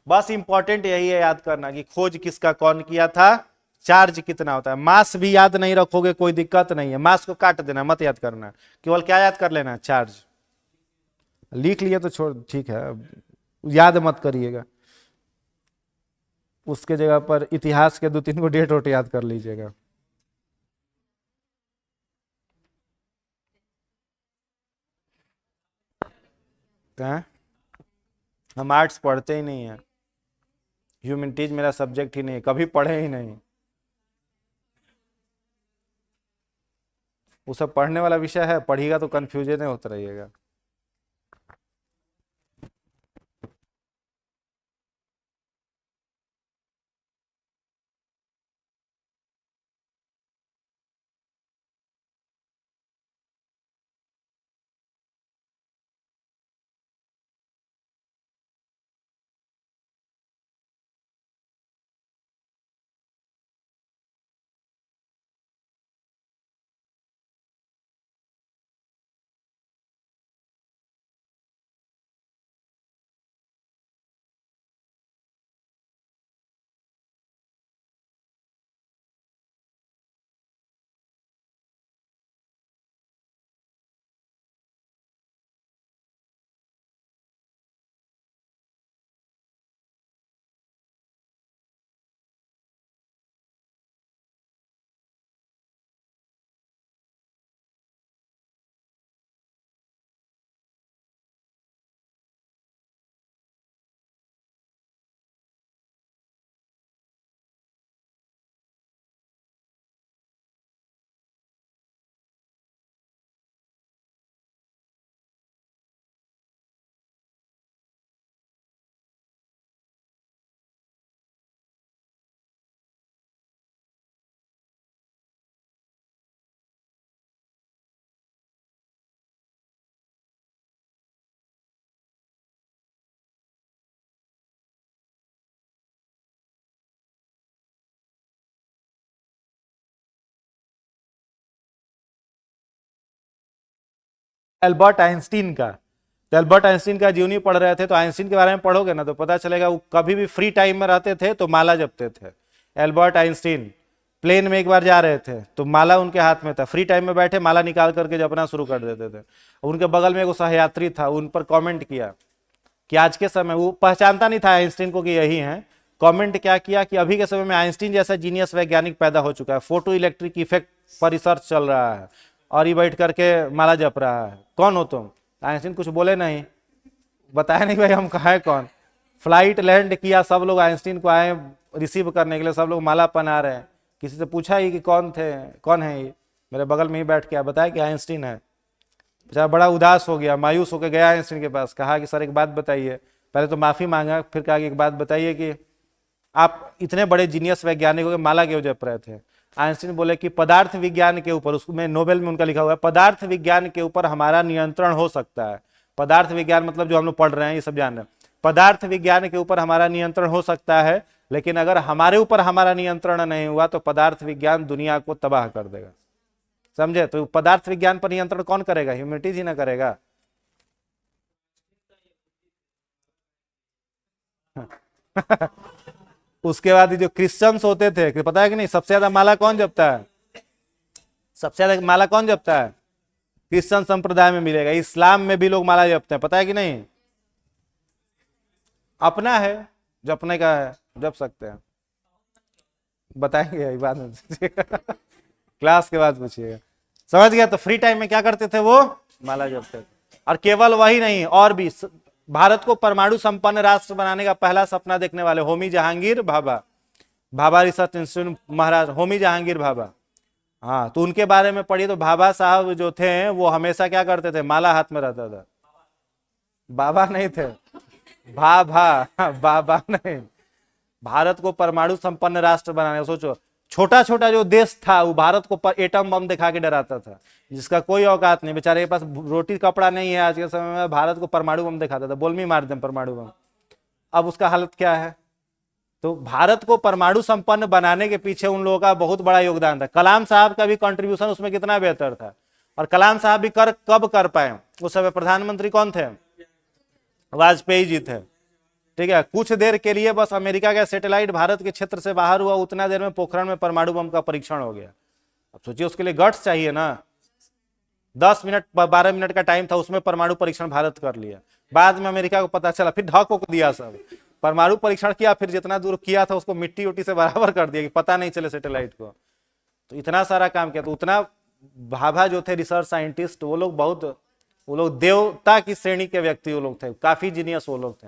बस इंपॉर्टेंट यही है याद करना कि खोज किसका कौन किया था, चार्ज कितना होता है। मास भी याद नहीं रखोगे कोई दिक्कत नहीं है, मास को काट देना, मत याद करना, केवल क्या याद कर लेना? चार्ज। लिख लिए तो छोड़, ठीक है, याद मत करिएगा, उसके जगह पर इतिहास के 2-3 को डेट वोट याद कर लीजिएगा। हम आर्ट्स पढ़ते ही नहीं है, ह्यूमैनिटीज मेरा सब्जेक्ट ही नहीं, कभी पढ़े ही नहीं। वो सब पढ़ने वाला विषय है, पढ़िएगा तो कंफ्यूजन होता रहिएगा। एल्बर्ट आइंस्टीन का, तो एल्बर्ट आइंस्टीन का जीवनी पढ़ रहे थे, तो आइंस्टीन के बारे में पढ़ोगे ना तो पता चलेगा वो कभी भी फ्री टाइम में रहते थे तो माला जपते थे। एल्बर्ट आइंस्टीन प्लेन में एक बार जा रहे थे तो माला उनके हाथ में था, फ्री टाइम में बैठे माला निकाल करके जपना शुरू कर देते थे। उनके बगल में एक सहयात्री था, उन पर कॉमेंट किया कि आज के समय, वो पहचानता नहीं था आइंस्टीन को कि यही है, कमेंट क्या किया कि अभी के समय में आइंस्टीन जैसा जीनियस वैज्ञानिक पैदा हो चुका है, फोटो इलेक्ट्रिक इफेक्ट पर रिसर्च चल रहा है और ये बैठ करके माला जप रहा है, कौन हो तुम? आइंस्टीन कुछ बोले नहीं, बताया नहीं भाई हम कहा है कौन। फ्लाइट लैंड किया, सब लोग आइंस्टीन को आए रिसीव करने के लिए, सब लोग माला पहना रहे हैं। किसी से पूछा ही कि कौन थे, कौन है ये? मेरे बगल में ही बैठ के बताया कि आइंस्टीन है। बेचारा बड़ा उदास हो गया, मायूस होकर गया आइंस्टीन के पास, कहा कि सर एक बात बताइए। पहले तो माफी मांगा, फिर कहा कि एक बात बताइए कि आप इतने बड़े जीनियस वैज्ञानिक हो के माला क्यों जप रहे थे? आइंस्टीन बोले कि पदार्थ विज्ञान के ऊपर, उसमें नोबेल में उनका लिखा हुआ है, पदार्थ विज्ञान के ऊपर हमारा नियंत्रण हो सकता है। पदार्थ विज्ञान मतलब जो हम लोग पढ़ रहे हैं ये सब जान रहे हैं, पदार्थ विज्ञान के ऊपर हमारा नियंत्रण हो सकता है, लेकिन अगर हमारे ऊपर हमारा नियंत्रण नहीं हुआ तो पदार्थ विज्ञान दुनिया को तबाह कर देगा। समझे? तो पदार्थ विज्ञान पर नियंत्रण कौन करेगा? ह्यूमैनिटीज ही ना करेगा। उसके बाद जो क्रिश्चियंस होते थे, पता है कि नहीं, सबसे ज्यादा माला कौन जपता है? सबसे ज्यादा माला कौन जपता है? क्रिश्चियन संप्रदाय में मिलेगा। इस्लाम में भी लोग माला जपते हैं, पता है कि नहीं? अपना है, जपने का है, जप सकते हैं। बताएंगे बाद में क्लास के बाद पूछिएगा। समझ गया? तो फ्री टाइम में क्या करते थे वो? माला जपते थे। और केवल वही नहीं, और भी भारत को परमाणु संपन्न राष्ट्र बनाने का पहला सपना देखने वाले होमी जहांगीर भाभा, भाभा रिसर्च इंस्टीट्यूट महाराज, होमी जहांगीर भाभा। हाँ, तो उनके बारे में पढ़िए तो भाभा साहब जो थे वो हमेशा क्या करते थे, माला हाथ में रहता था। बाबा नहीं थे, भाभा, बाबा नहीं। भारत को परमाणु संपन्न राष्ट्र बनाने, सोचो छोटा छोटा जो देश था वो भारत को एटम बम दिखा के डराता था, जिसका कोई औकात नहीं, बेचारे के पास रोटी कपड़ा नहीं है आज के समय में, भारत को परमाणु बम दिखाता था, बोल में मार दें परमाणु बम। अब उसका हालत क्या है। तो भारत को परमाणु संपन्न बनाने के पीछे उन लोगों का बहुत बड़ा योगदान था। कलाम साहब का भी कंट्रीब्यूशन उसमें कितना बेहतर था। और कलाम साहब भी कब कर पाए, उस समय प्रधानमंत्री कौन थे, वाजपेयी जी थे। ठीक है, कुछ देर के लिए बस अमेरिका का सैटेलाइट भारत के क्षेत्र से बाहर हुआ, उतना देर में पोखरण में परमाणु बम का परीक्षण हो गया। अब सोचिए उसके लिए गट्स चाहिए ना, 10 मिनट 12 मिनट का टाइम था, उसमें परमाणु परीक्षण भारत कर लिया। बाद में अमेरिका को पता चला, फिर ढक को दिया, सब परमाणु परीक्षण किया, फिर जितना दूर किया था उसको मिट्टी उट्टी से बराबर कर दिया कि पता नहीं चले सैटेलाइट को। तो इतना सारा काम किया। तो उतना भाभा जो थे रिसर्च साइंटिस्ट, वो लोग देवता की श्रेणी के व्यक्ति वो लोग थे, काफी जीनियस वो लोग थे।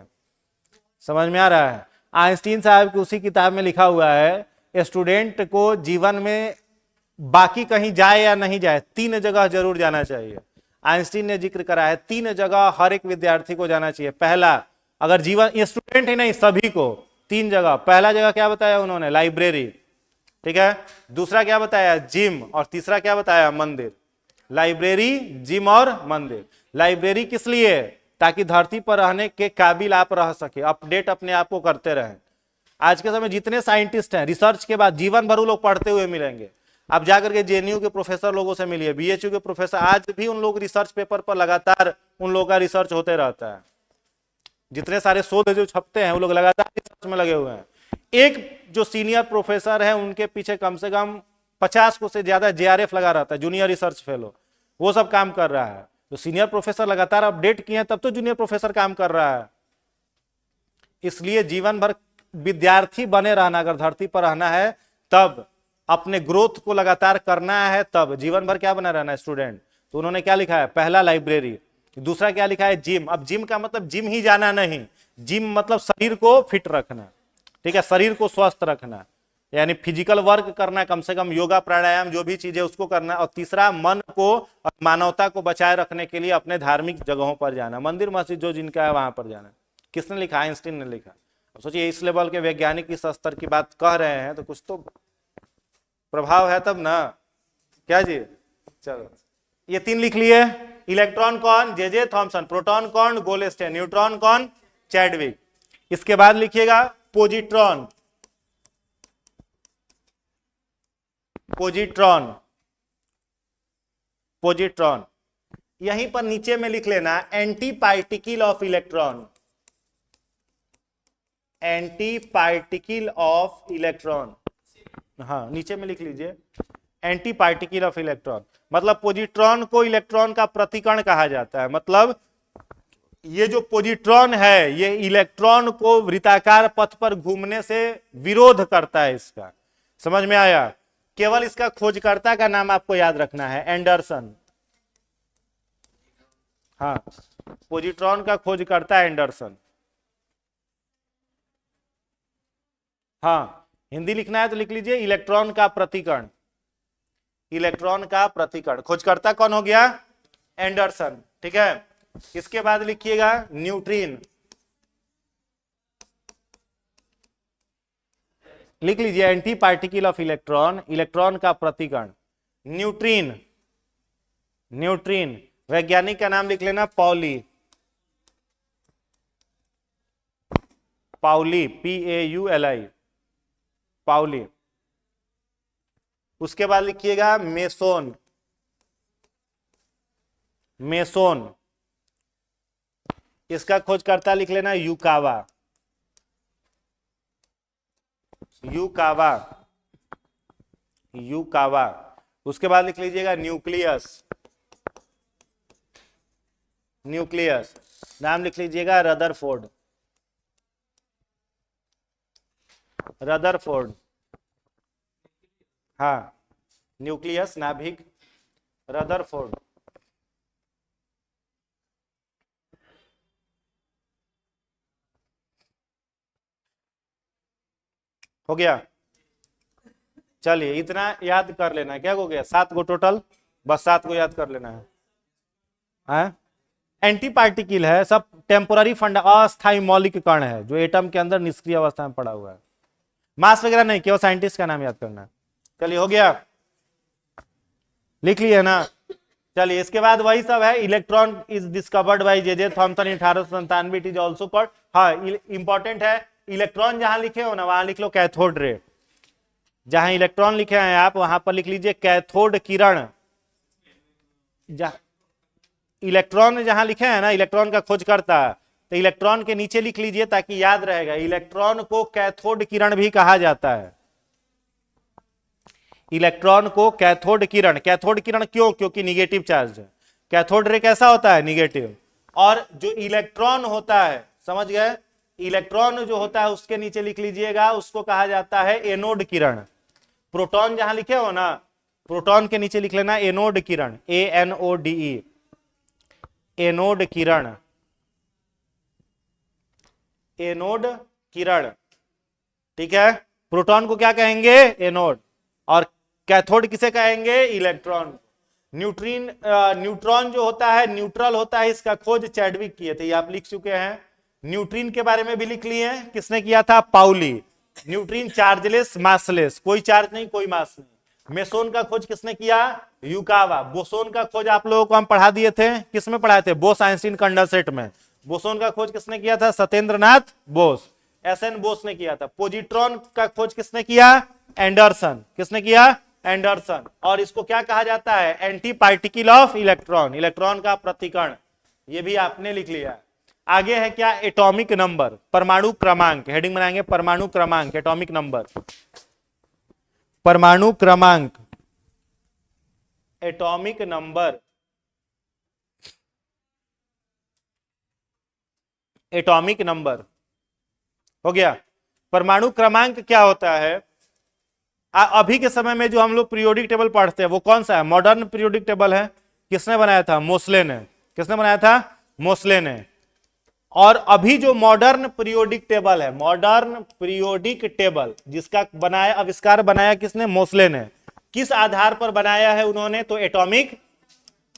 समझ में आ रहा है। आइंस्टीन साहब की उसी किताब में लिखा हुआ है, स्टूडेंट को जीवन में बाकी कहीं जाए या नहीं जाए 3 जगह जरूर जाना चाहिए। आइंस्टीन ने जिक्र करा है 3 जगह हर एक विद्यार्थी को जाना चाहिए। पहला, अगर जीवन, स्टूडेंट ही नहीं सभी को 3 जगह। पहला जगह क्या बताया उन्होंने, लाइब्रेरी। ठीक है, दूसरा क्या बताया, जिम, और तीसरा क्या बताया, मंदिर। लाइब्रेरी, जिम और मंदिर। लाइब्रेरी किस लिए, ताकि धरती पर रहने के काबिल आप रह सके, अपडेट अपने आप को करते रहें। आज के समय जितने साइंटिस्ट हैं, रिसर्च के बाद जीवन भर वो लोग पढ़ते हुए मिलेंगे। आप जाकर के जेएनयू के प्रोफेसर लोगों से मिलिए, बीएचयू के प्रोफेसर, आज भी उन लोग रिसर्च पेपर पर लगातार उन लोगों का रिसर्च होते रहता है। जितने सारे शोध जो छपते हैं वो लोग लगातार रिसर्च में लगे हुए हैं। एक जो सीनियर प्रोफेसर है उनके पीछे कम से कम 50 को से ज्यादा जेआरएफ लगा रहता है, जूनियर रिसर्च फेलो, वो सब काम कर रहा है। तो सीनियर प्रोफेसर लगातार अपडेट किए हैं, तब तो जूनियर प्रोफेसर काम कर रहा है। इसलिए जीवन भर विद्यार्थी बने रहना, अगर धरती पर रहना है तब, अपने ग्रोथ को लगातार करना है तब, जीवन भर क्या बना रहना है, स्टूडेंट। तो उन्होंने क्या लिखा है, पहला लाइब्रेरी, दूसरा क्या लिखा है, जिम। अब जिम का मतलब जिम ही जाना नहीं, जिम मतलब शरीर को फिट रखना। ठीक है, शरीर को स्वस्थ रखना, यानी फिजिकल वर्क करना, कम से कम योगा प्राणायाम जो भी चीज है उसको करना। और तीसरा, मन को और मानवता को बचाए रखने के लिए अपने धार्मिक जगहों पर जाना, मंदिर मस्जिद जो जिनका है वहां पर जाना। किसने लिखा, आइंस्टीन ने लिखा। सोचिए इस लेवल के वैज्ञानिक इस स्तर की बात कह रहे हैं तो कुछ तो प्रभाव है तब ना, क्या जी। चलो ये 3 लिख लिए। इलेक्ट्रॉन कौन, जे थॉमसन। प्रोटॉन कौन, गोल्डस्टीन। न्यूट्रॉन कौन, चैडविक। इसके बाद लिखिएगा पोजिट्रॉन, पोजिट्रॉन, पोजिट्रॉन। यहीं पर नीचे में लिख लेना anti particle of electron, anti particle of electron. हाँ, नीचे में लिख लीजिए एंटी पार्टिकल ऑफ इलेक्ट्रॉन। मतलब पोजिट्रॉन को इलेक्ट्रॉन का प्रतिकण कहा जाता है। मतलब ये जो पोजिट्रॉन है ये इलेक्ट्रॉन को वृत्ताकार पथ पर घूमने से विरोध करता है। इसका समझ में आया। केवल इसका खोजकर्ता का नाम आपको याद रखना है, एंडरसन। हाँ, पोजिट्रॉन का खोजकर्ता एंडरसन। हाँ, हिंदी लिखना है तो लिख लीजिए इलेक्ट्रॉन का प्रतिकण, इलेक्ट्रॉन का प्रतिकण। खोजकर्ता कौन हो गया, एंडरसन। ठीक है, इसके बाद लिखिएगा न्यूट्रिन, लिख लीजिए anti particle of electron, electron का प्रतिकण। न्यूट्रिन, न्यूट्रिन वैज्ञानिक का नाम लिख लेना पॉली, पाउली, PAULI, पाउली। उसके बाद लिखिएगा मेसोन, मेसोन। इसका खोजकर्ता लिख लेना युकावा, युकावा, युकावा। उसके बाद लिख लीजिएगा न्यूक्लियस, न्यूक्लियस नाम लिख लीजिएगा रदरफोर्ड, रदरफोर्ड। हाँ, न्यूक्लियस नाभिक, रदरफोर्ड। हो गया। चलिए इतना याद कर लेना है, क्या हो गया 7 गो टोटल, बस 7 को याद कर लेना है। एंटी पार्टिकल है, सब टेम्पोररी फंड अस्थायी मौलिक कण है जो एटम के अंदर निष्क्रिय अवस्था में पड़ा हुआ है। मास वगैरह नहीं, केवल साइंटिस्ट का नाम याद करना है। चलिए हो गया, लिख लिया ना। चलिए इसके बाद वही सब है। Electron is discovered by J Thomson 1897। It is also called, हाँ इंपॉर्टेंट है, इलेक्ट्रॉन जहां लिखे हो ना वहां लिख लो कैथोड रे। जहां इलेक्ट्रॉन लिखे हैं आप वहां पर लिख लीजिए कैथोड किरण। इलेक्ट्रॉन जहां लिखे हैं ना, इलेक्ट्रॉन का खोज करता है, तो इलेक्ट्रॉन के नीचे लिख लीजिए ताकि याद रहेगा। इलेक्ट्रॉन को कैथोड किरण भी कहा जाता है। इलेक्ट्रॉन को कैथोड किरण, कैथोड किरण क्यों? क्योंकि निगेटिव चार्ज है। कैथोड रे कैसा होता है? निगेटिव। और जो इलेक्ट्रॉन होता है, समझ गए, इलेक्ट्रॉन जो होता है उसके नीचे लिख लीजिएगा, उसको कहा जाता है एनोड किरण। प्रोटॉन जहां लिखे हो ना, प्रोटॉन के नीचे लिख लेना एनोड किरण, ANODE, एनोड किरण, एनोड किरण। ठीक है, प्रोटॉन को क्या कहेंगे? एनोड। और कैथोड किसे कहेंगे? इलेक्ट्रॉन। न्यूट्रॉन जो होता है न्यूट्रल होता है, इसका खोज चैडविक किए थे, ये आप लिख चुके हैं। न्यूट्रिन के बारे में भी लिख लिए हैं, किसने किया था? पाउली। न्यूट्रिन चार्जलेस मासलेस, कोई चार्ज नहीं कोई मास नहीं। मेसोन का खोज किसने किया? युकावा। बोसोन का खोज आप लोगों को हम पढ़ा दिए थे, किसमें पढ़ाए थे? बोस आइंस्टीन कंडेंसेट में। बोसोन का खोज किसने किया था? सत्येंद्रनाथ बोस, SN बोस ने किया था। पोजिट्रॉन का खोज किसने किया? एंडरसन। किसने किया? एंडरसन। और इसको क्या कहा जाता है? Anti particle of electron, electron का प्रतिकण। ये भी आपने लिख लिया। आगे है क्या? एटॉमिक नंबर, परमाणु क्रमांक। हेडिंग बनाएंगे परमाणु क्रमांक, एटॉमिक नंबर, परमाणु क्रमांक, एटॉमिक नंबर, एटॉमिक नंबर। हो गया। परमाणु क्रमांक क्या होता है? अभी के समय में जो हम लोग पीरियोडिक टेबल पढ़ते हैं वो कौन सा है? मॉडर्न पीरियोडिक टेबल है। किसने बनाया था? मोस्ले ने। किसने बनाया था? मोस्ले ने। और अभी जो मॉडर्न पीरियोडिक टेबल है, मॉडर्न पीरियोडिक टेबल जिसका बनाया, आविष्कार बनाया किसने? मोस्ले ने। किस आधार पर बनाया है उन्होंने? तो एटॉमिक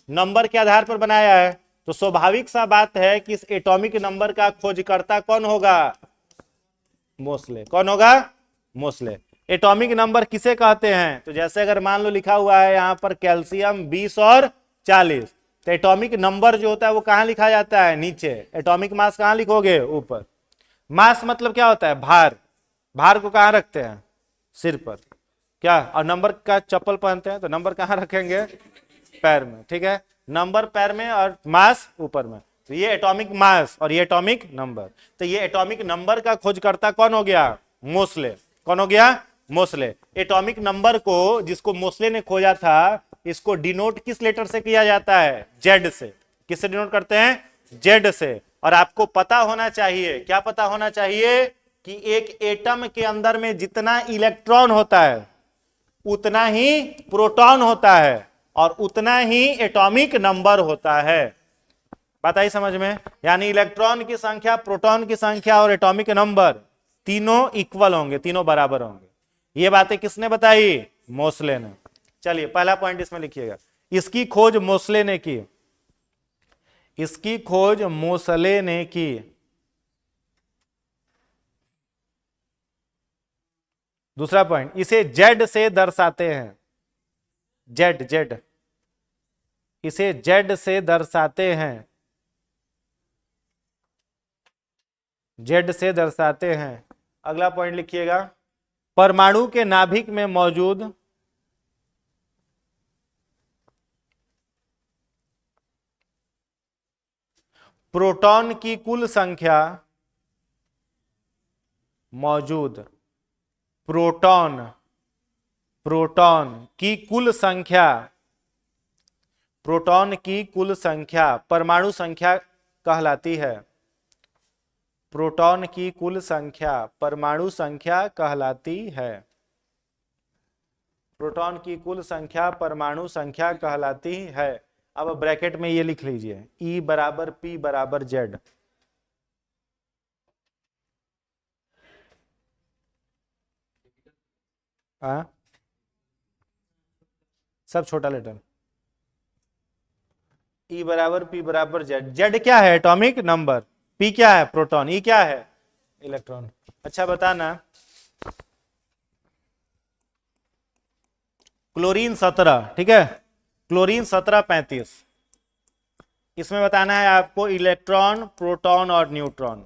नंबर के आधार पर बनाया है। तो स्वाभाविक सा बात है कि इस एटॉमिक नंबर का खोजकर्ता कौन होगा? मोस्ले। कौन होगा? मोस्ले। एटॉमिक नंबर किसे कहते हैं? तो जैसे अगर मान लो लिखा हुआ है यहां पर कैल्शियम 20 और 40, तो एटॉमिक नंबर जो होता है वो कहां लिखा जाता है? नीचे। एटॉमिक मास कहां लिखोगे? ऊपर। मास मतलब क्या होता है? भार। भार को कहां रखते हैं? सिर पर। क्या? और नंबर का चप्पल पहनते हैं तो नंबर कहां रखेंगे? पैर में। ठीक है, नंबर पैर में और मास ऊपर में। तो ये एटॉमिक मास और ये एटॉमिक नंबर। तो ये एटॉमिक नंबर का खोजकर्ता कौन हो गया? मोस्ले। कौन हो गया? मोस्ले। एटॉमिक नंबर को जिसको मोस्ले ने खोजा था, इसको डिनोट किस लेटर से किया जाता है? जेड से। किससे डिनोट करते हैं? जेड से। और आपको पता होना चाहिए, क्या पता होना चाहिए? कि एक एटम के अंदर में जितना इलेक्ट्रॉन होता है उतना ही प्रोटॉन होता है और उतना ही एटॉमिक नंबर होता है। बात आई समझ में? यानी इलेक्ट्रॉन की संख्या, प्रोटॉन की संख्या और एटॉमिक नंबर तीनों इक्वल होंगे, तीनों बराबर होंगे। ये बातें किसने बताई? मोस्ले ने। चलिए पहला पॉइंट इसमें लिखिएगा, इसकी खोज मोस्ले ने की। इसकी खोज मोस्ले ने की। दूसरा पॉइंट, इसे जेड से दर्शाते हैं। जेड, जेड, इसे जेड से दर्शाते हैं। जेड से दर्शाते हैं। अगला पॉइंट लिखिएगा, परमाणु के नाभिक में मौजूद प्रोटॉन की कुल संख्या, मौजूद प्रोटॉन, प्रोटॉन की कुल संख्या, प्रोटॉन की कुल संख्या परमाणु संख्या कहलाती है। प्रोटॉन की कुल संख्या परमाणु संख्या कहलाती है। प्रोटॉन की कुल संख्या परमाणु संख्या कहलाती है। अब ब्रैकेट में ये लिख लीजिए, E बराबर P बराबर Z। हाँ, सब छोटा लेटर। E बराबर P बराबर Z। Z क्या है? Atomic number. P क्या है? प्रोटॉन। E क्या है? इलेक्ट्रॉन। अच्छा बताना, क्लोरीन 17, ठीक है, क्लोरीन 1735, इसमें बताना है आपको इलेक्ट्रॉन, प्रोटॉन और न्यूट्रॉन।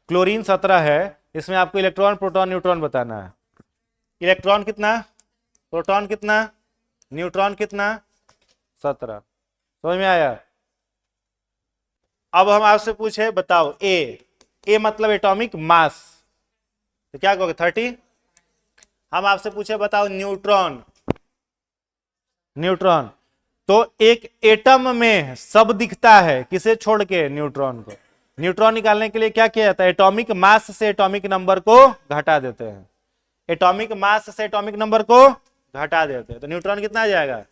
क्लोरीन 17 है, इसमें आपको इलेक्ट्रॉन, प्रोटॉन, न्यूट्रॉन बताना है। इलेक्ट्रॉन कितना, प्रोटॉन कितना, न्यूट्रॉन कितना? 17। समझ में आया? अब हम आपसे पूछे बताओ ए मतलब एटॉमिक मास, तो क्या कहोगे? 30। हम आपसे पूछे बताओ न्यूट्रॉन, न्यूट्रॉन तो एक एटम में सब दिखता है, किसे छोड़ के? न्यूट्रॉन को। न्यूट्रॉन निकालने के लिए क्या किया जाता है? एटॉमिक मास से एटॉमिक नंबर को घटा देते हैं, एटॉमिक मास से एटॉमिक नंबर को घटा देते हैं। तो न्यूट्रॉन कितना आ जाएगा?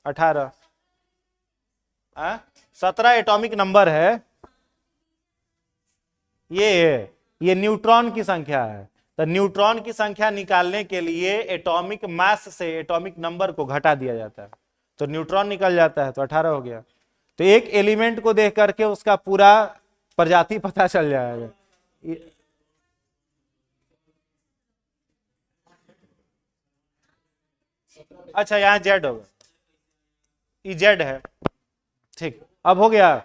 18। 17 एटॉमिक नंबर है, ये न्यूट्रॉन की संख्या है। तो न्यूट्रॉन की संख्या निकालने के लिए एटॉमिक मास से एटॉमिक नंबर को घटा दिया जाता है, तो न्यूट्रॉन निकल जाता है, तो 18 हो गया। तो एक एलिमेंट को देख करके उसका पूरा प्रजाति पता चल जाएगा। अच्छा, यहां जेड होगा, ई जेड है, ठीक। अब हो गया।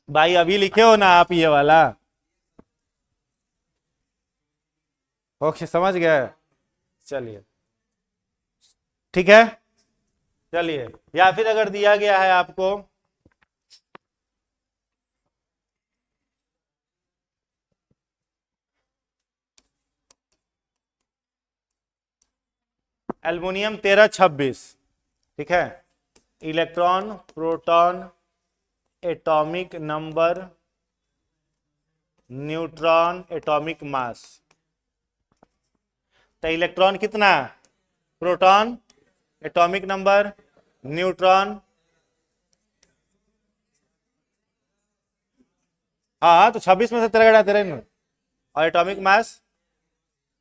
भाई अभी लिखे हो ना आप ये वाला? ओके, समझ गए? चलिए, ठीक है। चलिए, या फिर अगर दिया गया है आपको एल्युमिनियम 1326, ठीक है, electron, proton, atomic number, neutron, atomic mass. तो इलेक्ट्रॉन कितना, प्रोटॉन, एटॉमिक नंबर, न्यूट्रॉन, हाँ, तो 26 में से 13 घटा 13, और एटॉमिक मास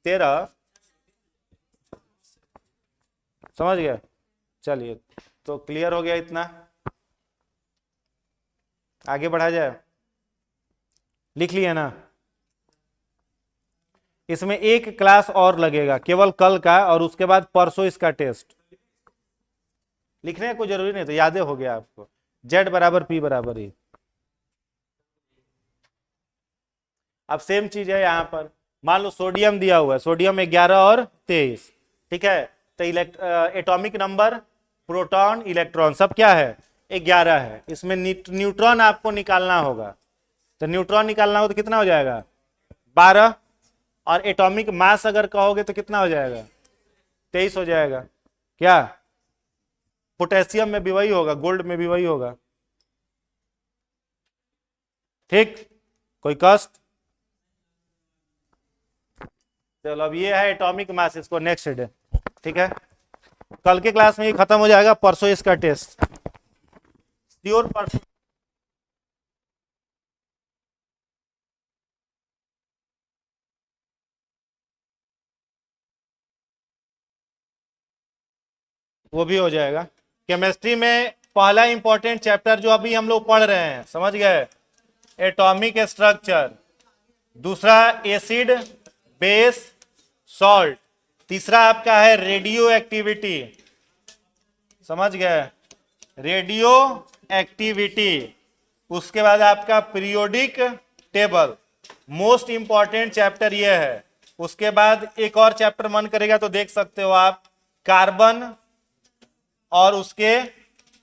13। समझ गया? चलिए, तो क्लियर हो गया इतना, आगे बढ़ा जाए। लिख लिया ना? इसमें एक क्लास और लगेगा, केवल कल का, और उसके बाद परसों इसका टेस्ट। लिखने को जरूरी नहीं, तो याद हो गया आपको। Z बराबर P बराबर E। अब सेम चीज है यहां पर, मान लो सोडियम दिया हुआ है, सोडियम 11 और 23, ठीक है। तो एटॉमिक नंबर, प्रोटॉन, इलेक्ट्रॉन सब क्या है? 11 है। इसमें न्यूट्रॉन आपको निकालना होगा, तो न्यूट्रॉन निकालना हो तो कितना हो जाएगा? 12। और एटॉमिक मास अगर कहोगे तो कितना हो जाएगा? 23 हो जाएगा। क्या पोटेशियम में भी वही होगा, गोल्ड में भी वही होगा, ठीक? कोई कष्ट? चलो, अब ये है एटॉमिक मास, इसको नेक्स्ट डे, ठीक है, कल के क्लास में ये खत्म हो जाएगा, परसों इसका टेस्ट श्योर। परसों वो भी हो जाएगा। केमिस्ट्री में पहला इंपॉर्टेंट चैप्टर जो अभी हम लोग पढ़ रहे हैं, समझ गए? Atomic structure. दूसरा एसिड, बेस, सॉल्ट। तीसरा आपका है रेडियो एक्टिविटी, समझ गए? Radio activity. उसके बाद आपका periodic table, most important chapter ये है। उसके बाद एक और चैप्टर मन करेगा तो देख सकते हो आप, कार्बन और उसके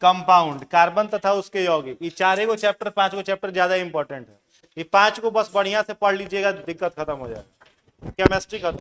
कंपाउंड, कार्बन तथा उसके यौगिक। ये 4 चैप्टर, 5 चैप्टर ज्यादा इंपॉर्टेंट है। ये 5 को बस बढ़िया से पढ़ लीजिएगा, दिक्कत खत्म हो जाएगा, केमिस्ट्री खत्म।